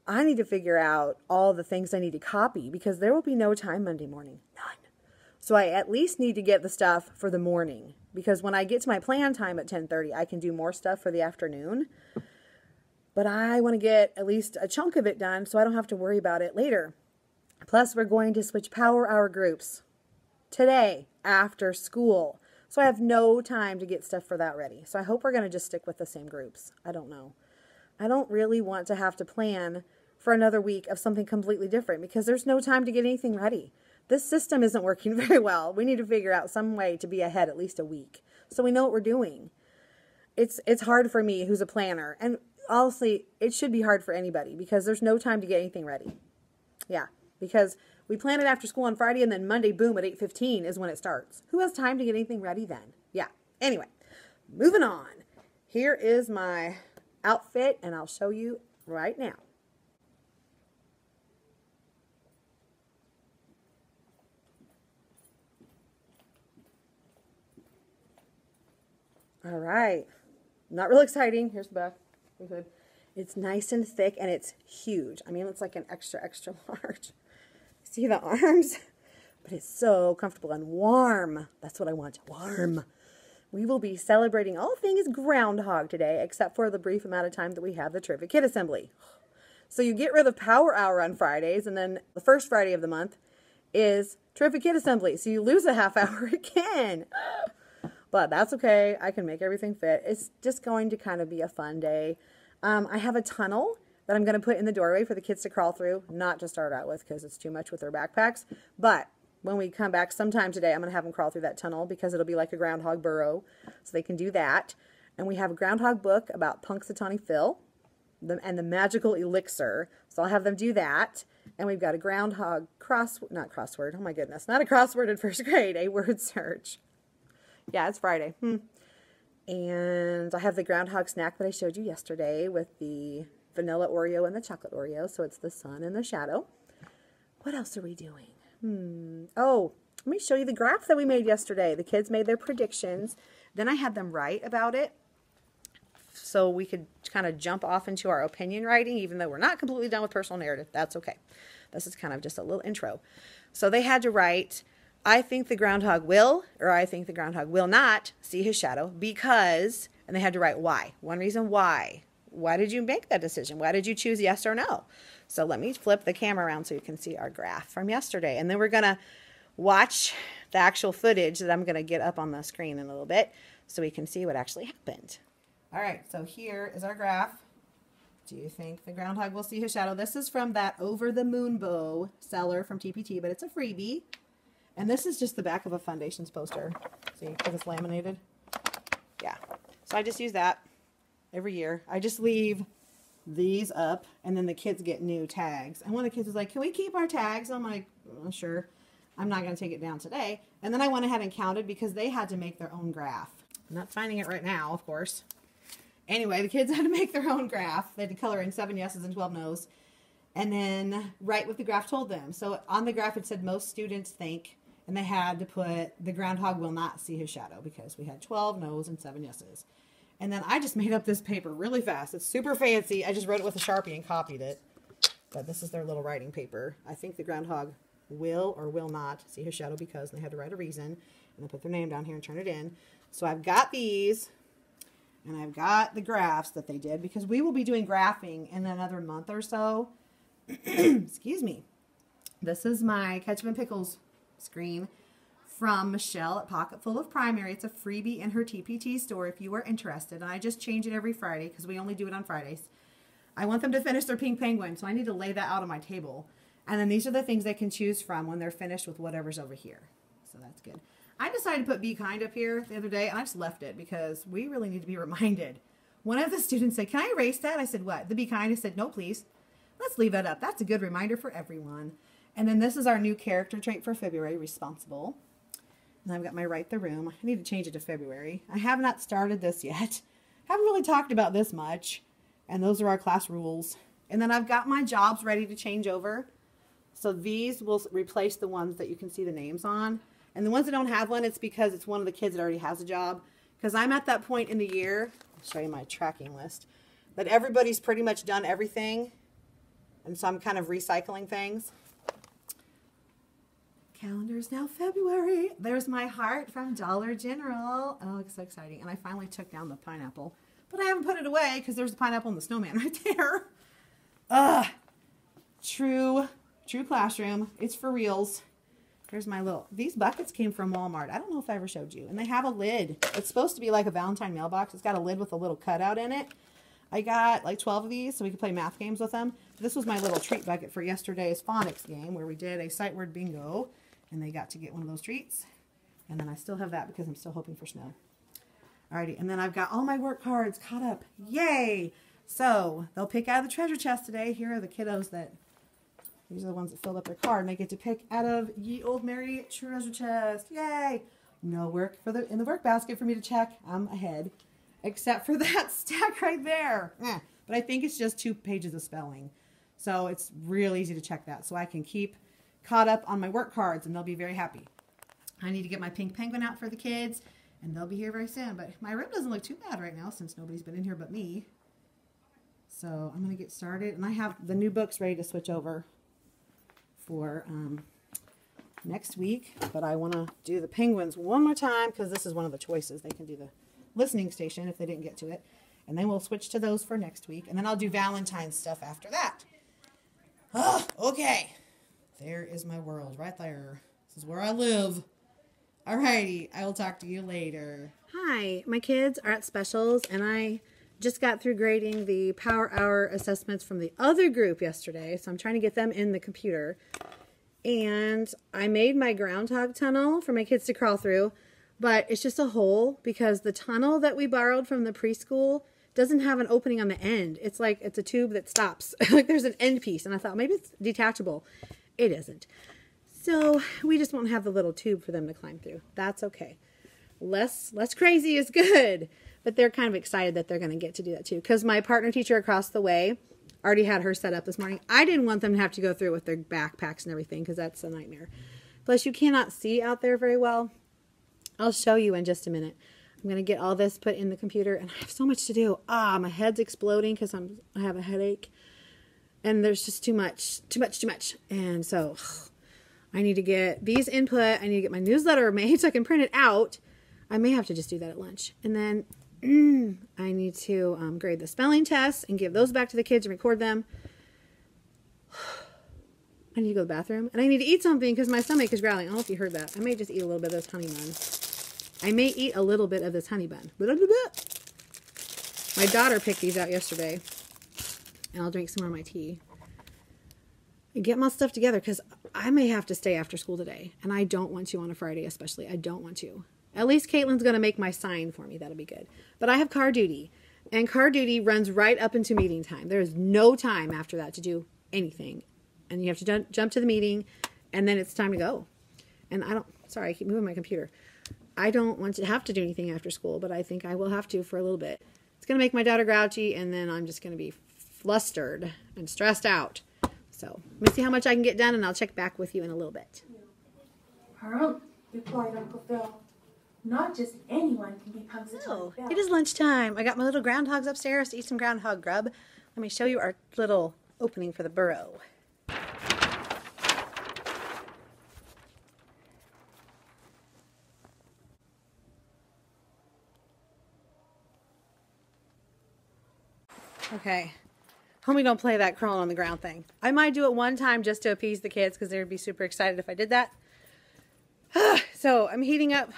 A: I need to figure out all the things I need to copy because there will be no time Monday morning. None. So I at least need to get the stuff for the morning because when I get to my plan time at 10:30, I can do more stuff for the afternoon. But I want to get at least a chunk of it done so I don't have to worry about it later. Plus, we're going to switch power hour groups today after school. So I have no time to get stuff for that ready. So I hope we're going to just stick with the same groups. I don't know. I don't really want to have to plan for another week of something completely different because there's no time to get anything ready. This system isn't working very well. We need to figure out some way to be ahead at least a week so we know what we're doing. It's hard for me who's a planner. And honestly, it should be hard for anybody because there's no time to get anything ready. Yeah, because we plan it after school on Friday, and then Monday, boom, at 8:15 is when it starts. Who has time to get anything ready then? Yeah. Anyway, moving on. Here is my outfit, and I'll show you right now. All right. Not real exciting. Here's the back. It's nice and thick, and it's huge. I mean, it's like an extra, extra large. See the arms? But it's so comfortable and warm. That's what I want, warm. We will be celebrating all things groundhog today, except for the brief amount of time that we have the Terrific Kid Assembly. So you get rid of Power Hour on Fridays, and then the first Friday of the month is Terrific Kid Assembly. So you lose a half hour again. But that's okay. I can make everything fit. It's just going to kind of be a fun day. I have a tunnel that I'm going to put in the doorway for the kids to crawl through, not to start out with because it's too much with their backpacks. But when we come back sometime today, I'm going to have them crawl through that tunnel because it'll be like a groundhog burrow, so they can do that. And we have a groundhog book about Punxsutawney Phil and the magical elixir, so I'll have them do that. And we've got a groundhog not crossword, oh my goodness, not a crossword in first grade, a word search. Yeah, it's Friday. And I have the groundhog snack that I showed you yesterday with the vanilla Oreo and the chocolate Oreo. So it's the sun and the shadow. What else are we doing? Oh, let me show you the graph that we made yesterday. The kids made their predictions. Then I had them write about it so we could kind of jump off into our opinion writing, even though we're not completely done with personal narrative. That's okay. This is kind of just a little intro. So they had to write, I think the groundhog will, or I think the groundhog will not see his shadow because, and they had to write why. One reason why. Why did you make that decision? Why did you choose yes or no? So let me flip the camera around so you can see our graph from yesterday. And then we're going to watch the actual footage that I'm going to get up on the screen in a little bit so we can see what actually happened. All right, so here is our graph. Do you think the groundhog will see his shadow? This is from that Over the Moon Bow seller from TpT, but it's a freebie. And this is just the back of a Foundations poster. See, because it's laminated. Yeah. So I just use that every year. I just leave these up, and then the kids get new tags. And one of the kids was like, can we keep our tags? I'm like, oh, sure. I'm not going to take it down today. And then I went ahead and counted because they had to make their own graph. I'm not finding it right now, of course. Anyway, the kids had to make their own graph. They had to color in 7 yeses and 12 nos. And then write what the graph told them. So on the graph it said most students think, and they had to put the groundhog will not see his shadow because we had 12 no's and 7 yeses. And then I just made up this paper really fast. It's super fancy. I just wrote it with a Sharpie and copied it. But this is their little writing paper. I think the groundhog will or will not see his shadow because they had to write a reason. And they put their name down here and turn it in. So I've got these. And I've got the graphs that they did because we will be doing graphing in another month or so. Excuse me. This is my ketchup and pickles screen from Michelle at Pocketful of Primary. It's a freebie in her TpT store if you are interested. And I just change it every Friday because we only do it on Fridays. I want them to finish their pink penguin, so I need to lay that out on my table. And then these are the things they can choose from when they're finished with whatever's over here. So that's good. I decided to put Be Kind up here the other day, and I just left it because we really need to be reminded. One of the students said, can I erase that? I said, what? The Be Kind? I said, no, please. Let's leave that up. That's a good reminder for everyone. And then this is our new character trait for February, responsible. And I've got my Write the Room. I need to change it to February. I have not started this yet. Haven't really talked about this much. And those are our class rules. And then I've got my jobs ready to change over. So these will replace the ones that you can see the names on. And the ones that don't have one, it's because it's one of the kids that already has a job. Because I'm at that point in the year, I'll show you my tracking list, that everybody's pretty much done everything. And so I'm kind of recycling things. Calendar is now February. There's my heart from Dollar General. Oh, it's so exciting. And I finally took down the pineapple. But I haven't put it away because there's the pineapple and the snowman right there. Ugh. True classroom. It's for reals. Here's my little, these buckets came from Walmart. I don't know if I ever showed you. And they have a lid. It's supposed to be like a Valentine mailbox. It's got a lid with a little cutout in it. I got like 12 of these so we could play math games with them. This was my little treat bucket for yesterday's phonics game where we did a sight word bingo. And they got to get one of those treats. And then I still have that because I'm still hoping for snow. Alrighty, and then I've got all my work cards caught up. Yay! So, they'll pick out of the treasure chest today. Here are the kiddos that, these are the ones that filled up their card. And they get to pick out of Ye Old Mary treasure chest. Yay! No work in the work basket for me to check. I'm ahead. Except for that stack right there. But I think it's just 2 pages of spelling. So, it's real easy to check that. So, I can keep caught up on my work cards and they'll be very happy. I need to get my pink penguin out for the kids and they'll be here very soon. But my room doesn't look too bad right now since nobody's been in here but me. So I'm going to get started. And I have the new books ready to switch over for next week. But I want to do the penguins one more time because this is one of the choices. They can do the listening station if they didn't get to it. And then we'll switch to those for next week. And then I'll do Valentine stuff after that. Oh, okay. There is my world right there. This is where I live. Alrighty, I will talk to you later. Hi, my kids are at specials and I just got through grading the Power Hour assessments from the other group yesterday. So I'm trying to get them in the computer. And I made my groundhog tunnel for my kids to crawl through, but it's just a hole because the tunnel that we borrowed from the preschool doesn't have an opening on the end. It's like it's a tube that stops. Like there's an end piece and I thought maybe it's detachable. It isn't. So we just won't have the little tube for them to climb through. That's okay. Less crazy is good. But they're kind of excited that they're going to get to do that too. Because my partner teacher across the way already had her set up this morning. I didn't want them to have to go through with their backpacks and everything because that's a nightmare. Plus you cannot see out there very well. I'll show you in just a minute. I'm going to get all this put in the computer and I have so much to do. My head's exploding because I have a headache. And there's just too much. And so I need to get these input. I need to get my newsletter made so I can print it out. I may have to just do that at lunch. And then I need to grade the spelling tests and give those back to the kids and record them. I need to go to the bathroom. And I need to eat something because my stomach is growling. I don't know if you heard that. I may just eat a little bit of this honey bun. I may eat a little bit of this honey bun. My daughter picked these out yesterday. and I'll drink some more of my tea and get my stuff together, because I may have to stay after school today, and I don't want to on a Friday especially. I don't want to. At least Caitlin's going to make my sign for me. That'll be good. But I have car duty, and car duty runs right up into meeting time. There is no time after that to do anything, and you have to jump to the meeting, and then it's time to go. And sorry, I keep moving my computer. I don't want to have to do anything after school, but I think I will have to for a little bit. It's going to make my daughter grouchy, and then I'm just going to be flustered and stressed out. So let me see how much I can get done, and I'll check back with you in a little bit.
E: Replied Uncle Phil. Not just anyone can be Punxsutawney
A: Oh,
E: Phil.
A: it is lunchtime. I got my little groundhogs upstairs to eat some groundhog grub. Let me show you our little opening for the burrow. Okay. Homie, don't play that crawling on the ground thing. I might do it one time just to appease the kids, because they would be super excited if I did that. So I'm heating up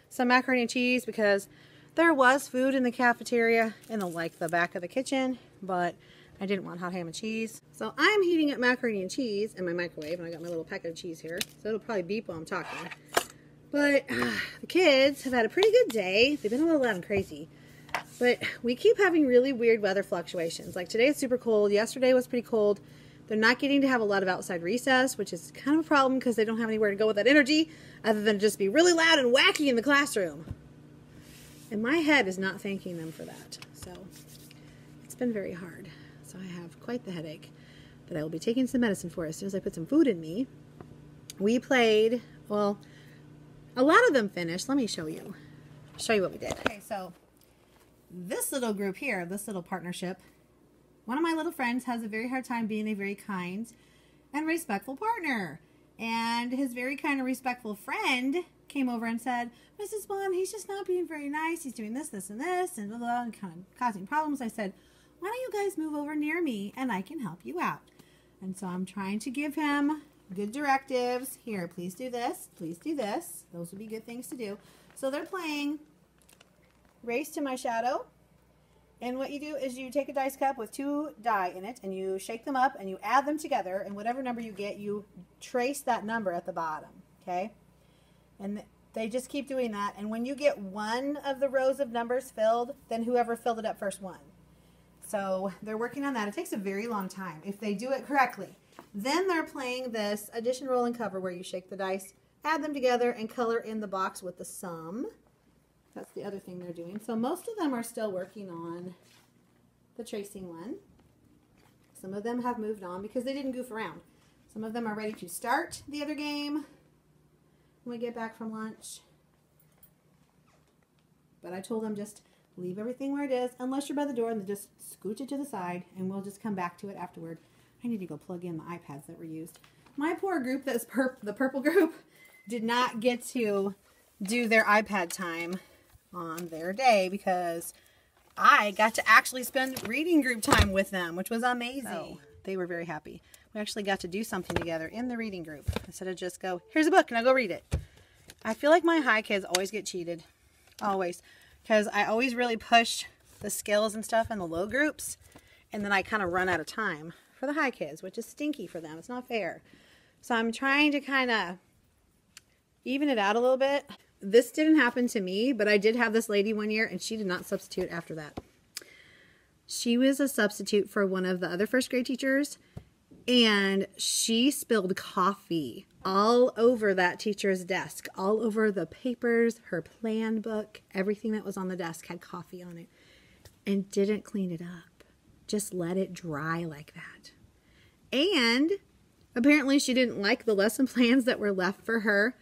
A: some macaroni and cheese, because there was food in the cafeteria in the back of the kitchen, but I didn't want hot ham and cheese. So I'm heating up macaroni and cheese in my microwave, and I got my little packet of cheese here, so it'll probably beep while I'm talking. But the kids have had a pretty good day. They've been a little loud and crazy. But we keep having really weird weather fluctuations. Like today it's super cold. Yesterday was pretty cold. They're not getting to have a lot of outside recess, which is kind of a problem because they don't have anywhere to go with that energy other than just be really loud and wacky in the classroom. And my head is not thanking them for that. So it's been very hard. So I have quite the headache that I will be taking some medicine for as soon as I put some food in me. We played, well, a lot of them finished. Let me show you. I'll show you what we did. Okay, so this little group here, this little partnership, one of my little friends has a very hard time being a very kind and respectful partner. And his very kind and respectful friend came over and said, Mrs. Bond, he's just not being very nice. He's doing this, this, and this, and blah, blah, and kind of causing problems. I said, why don't you guys move over near me and I can help you out? And so I'm trying to give him good directives. Here, please do this. Please do this. Those would be good things to do. So they're playing Race to My Shadow. And what you do is you take a dice cup with 2 die in it, and you shake them up, and you add them together, and whatever number you get, you trace that number at the bottom, okay? And they just keep doing that, and when you get one of the rows of numbers filled, then whoever filled it up first won. So they're working on that. It takes a very long time if they do it correctly. Then they're playing this addition, roll, and cover, where you shake the dice, add them together, and color in the box with the sum. That's the other thing they're doing. So most of them are still working on the tracing one. Some of them have moved on because they didn't goof around. Some of them are ready to start the other game when we get back from lunch. But I told them just leave everything where it is, unless you're by the door, and then just scooch it to the side, and we'll just come back to it afterward. I need to go plug in the iPads that were used. My poor group, that's the purple group, did not get to do their iPad time on their day because I got to actually spend reading group time with them, which was amazing. So they were very happy. We actually got to do something together in the reading group instead of just go, here's a book and I'll go read it. I feel like my high kids always get cheated. Always. Because I always really push the skills and stuff in the low groups, and then I kind of run out of time for the high kids, which is stinky for them. It's not fair. So I'm trying to kind of even it out a little bit. This didn't happen to me, but I did have this lady one year, and she did not substitute after that. She was a substitute for one of the other first grade teachers, and she spilled coffee all over that teacher's desk, all over the papers, her plan book, everything that was on the desk had coffee on it, and didn't clean it up. Just let it dry like that. And apparently she didn't like the lesson plans that were left for her,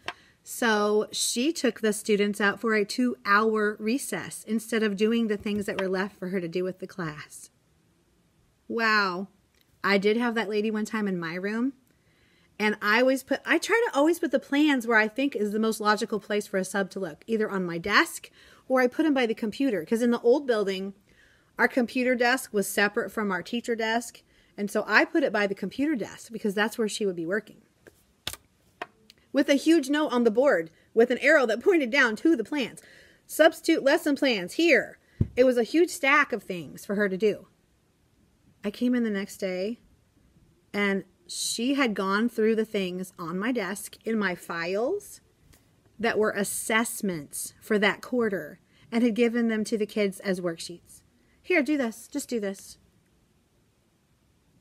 A: so she took the students out for a 2-hour recess instead of doing the things that were left for her to do with the class. Wow. I did have that lady one time in my room, and I try to always put the plans where I think is the most logical place for a sub to look, either on my desk or I put them by the computer, because in the old building, our computer desk was separate from our teacher desk, and so I put it by the computer desk because that's where she would be working. With a huge note on the board with an arrow that pointed down to the plans. Substitute lesson plans here. It was a huge stack of things for her to do. I came in the next day and she had gone through the things on my desk in my files that were assessments for that quarter and had given them to the kids as worksheets. Here, do this. Just do this.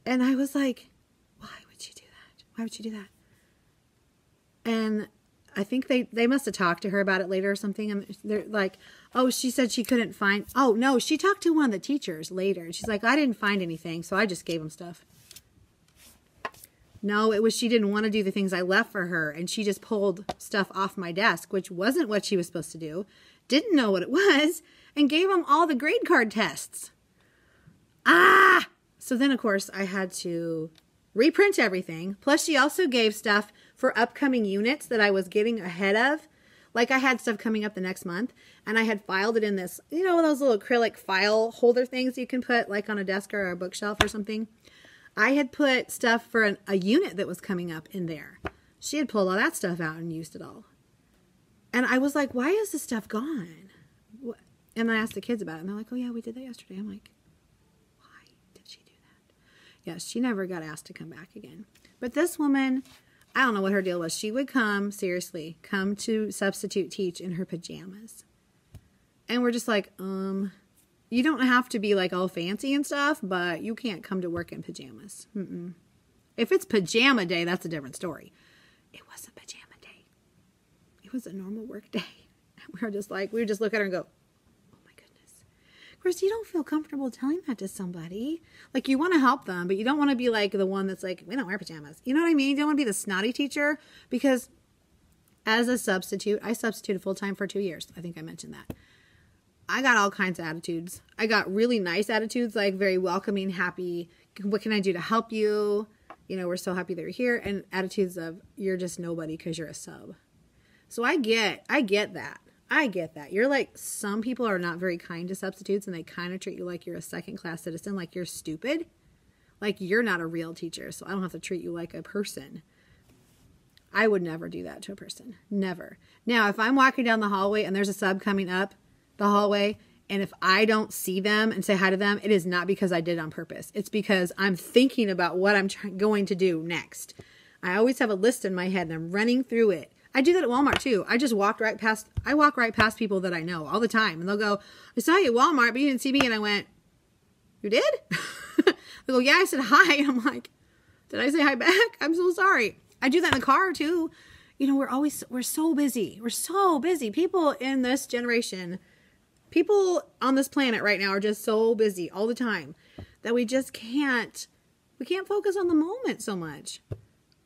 A: And I was like, why would you do that? Why would you do that? And I think they must have talked to her about it later or something. And they're like, oh, she said she couldn't find. Oh, no, she talked to one of the teachers later. And she's like, I didn't find anything, so I just gave them stuff. No, it was she didn't want to do the things I left for her. And she just pulled stuff off my desk, which wasn't what she was supposed to do. Didn't know what it was. And gave them all the grade card tests. Ah! So then, of course, I had to reprint everything. Plus, she also gave stuff for upcoming units that I was getting ahead of. Like I had stuff coming up the next month. And I had filed it in this, you know, those little acrylic file holder things you can put like on a desk or a bookshelf or something. I had put stuff for a unit that was coming up in there. She had pulled all that stuff out and used it all. And I was like, why is this stuff gone? And I asked the kids about it. And they're like, oh, yeah, we did that yesterday. I'm like, why did she do that? Yes, she never got asked to come back again. But this woman, I don't know what her deal was. She would come, seriously, come to substitute teach in her pajamas. And we're just like, you don't have to be like all fancy and stuff, but you can't come to work in pajamas. Mm-mm. If it's pajama day, that's a different story. It wasn't pajama day. It was a normal work day. We were just like, we would just look at her and go, oh my goodness. Of course, you don't feel comfortable telling that to somebody. Like you want to help them, but you don't want to be like the one that's like, we don't wear pajamas. You know what I mean? You don't want to be the snotty teacher because as a substitute, I substituted full-time for 2 years. I think I mentioned that. I got all kinds of attitudes. I got really nice attitudes, like very welcoming, happy. What can I do to help you? You know, we're so happy that you're here. And attitudes of you're just nobody because you're a sub. So I get that. I get that. You're like, some people are not very kind to substitutes and they kind of treat you like you're a second-class citizen, like you're stupid. Like you're not a real teacher, so I don't have to treat you like a person. I would never do that to a person. Never. Now, if I'm walking down the hallway and there's a sub coming up the hallway, and if I don't see them and say hi to them, it is not because I did it on purpose. It's because I'm thinking about what I'm going to do next. I always have a list in my head and I'm running through it. I do that at Walmart too. I walk right past people that I know all the time and they'll go, I saw you at Walmart, but you didn't see me. And I went, you did? They go, yeah, I said hi. And I'm like, did I say hi back? I'm so sorry. I do that in the car too. You know, we're so busy. We're so busy. People in this generation, people on this planet right now are just so busy all the time that we can't focus on the moment so much.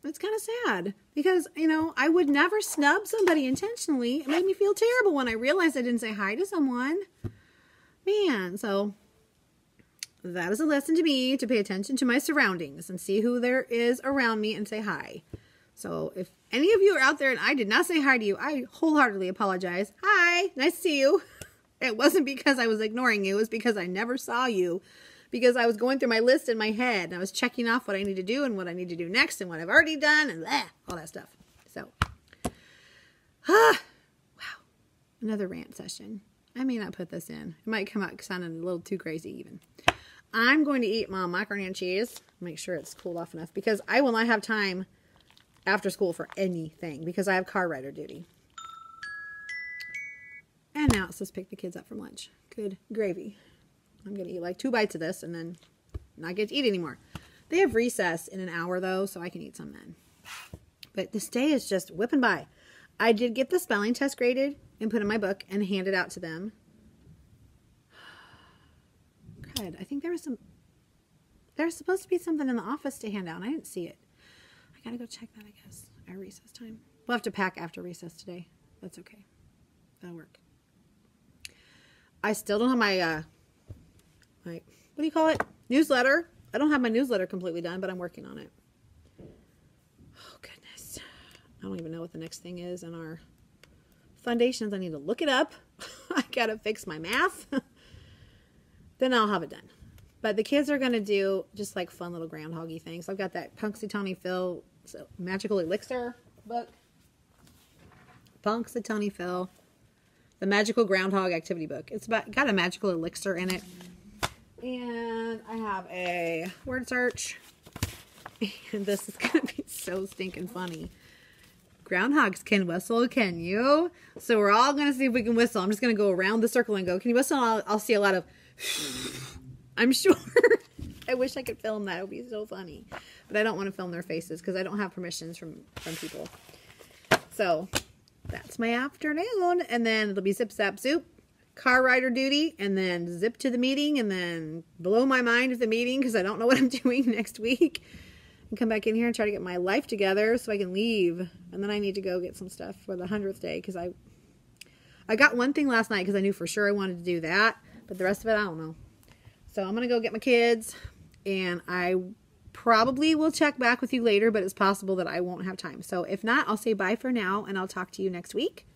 A: It's kind of sad because, you know, I would never snub somebody intentionally. It made me feel terrible when I realized I didn't say hi to someone. Man, so that is a lesson to me to pay attention to my surroundings and see who there is around me and say hi. So if any of you are out there and I did not say hi to you, I wholeheartedly apologize. Hi, nice to see you. It wasn't because I was ignoring you. It was because I never saw you. Because I was going through my list in my head. And I was checking off what I need to do and what I need to do next. And what I've already done. And all that stuff. So. Wow. Another rant session. I may not put this in. It might come out sounding a little too crazy even. I'm going to eat my macaroni and cheese. Make sure it's cooled off enough. Because I will not have time after school for anything. Because I have car rider duty. And now it's just pick the kids up from lunch. Good gravy. I'm going to eat like 2 bites of this and then not get to eat anymore. They have recess in an hour though, so I can eat some then. But this day is just whipping by. I did get the spelling test graded and put in my book and handed out to them. Crud. I think there's supposed to be something in the office to hand out and I didn't see it. I got to go check that, I guess, at recess time. We'll have to pack after recess today. That's okay. That'll work. I still don't have my, what do you call it? Newsletter. I don't have my newsletter completely done, but I'm working on it. Oh, goodness. I don't even know what the next thing is in our foundations. I need to look it up. I got to fix my math. Then I'll have it done. But the kids are going to do just like fun little groundhoggy things. I've got that Punxsutawney Phil Magical Elixir book. Punxsutawney Phil. The Magical Groundhog Activity Book. It's got a magical elixir in it. And I have a word search. And this is going to be so stinking funny. Groundhogs can whistle, can you? So we're all going to see if we can whistle. I'm just going to go around the circle and go, can you whistle? I'll see a lot of, I'm sure. I wish I could film that. It would be so funny. But I don't want to film their faces because I don't have permissions from people. So that's my afternoon. And then it'll be zip, zap, zoop. Car rider duty. And then zip to the meeting. And then blow my mind at the meeting because I don't know what I'm doing next week. And come back in here and try to get my life together so I can leave. And then I need to go get some stuff for the 100th day because I got one thing last night because I knew for sure I wanted to do that. But the rest of it, I don't know. So I'm going to go get my kids. And I probably will check back with you later, but it's possible that I won't have time. So if not, I'll say bye for now, and I'll talk to you next week.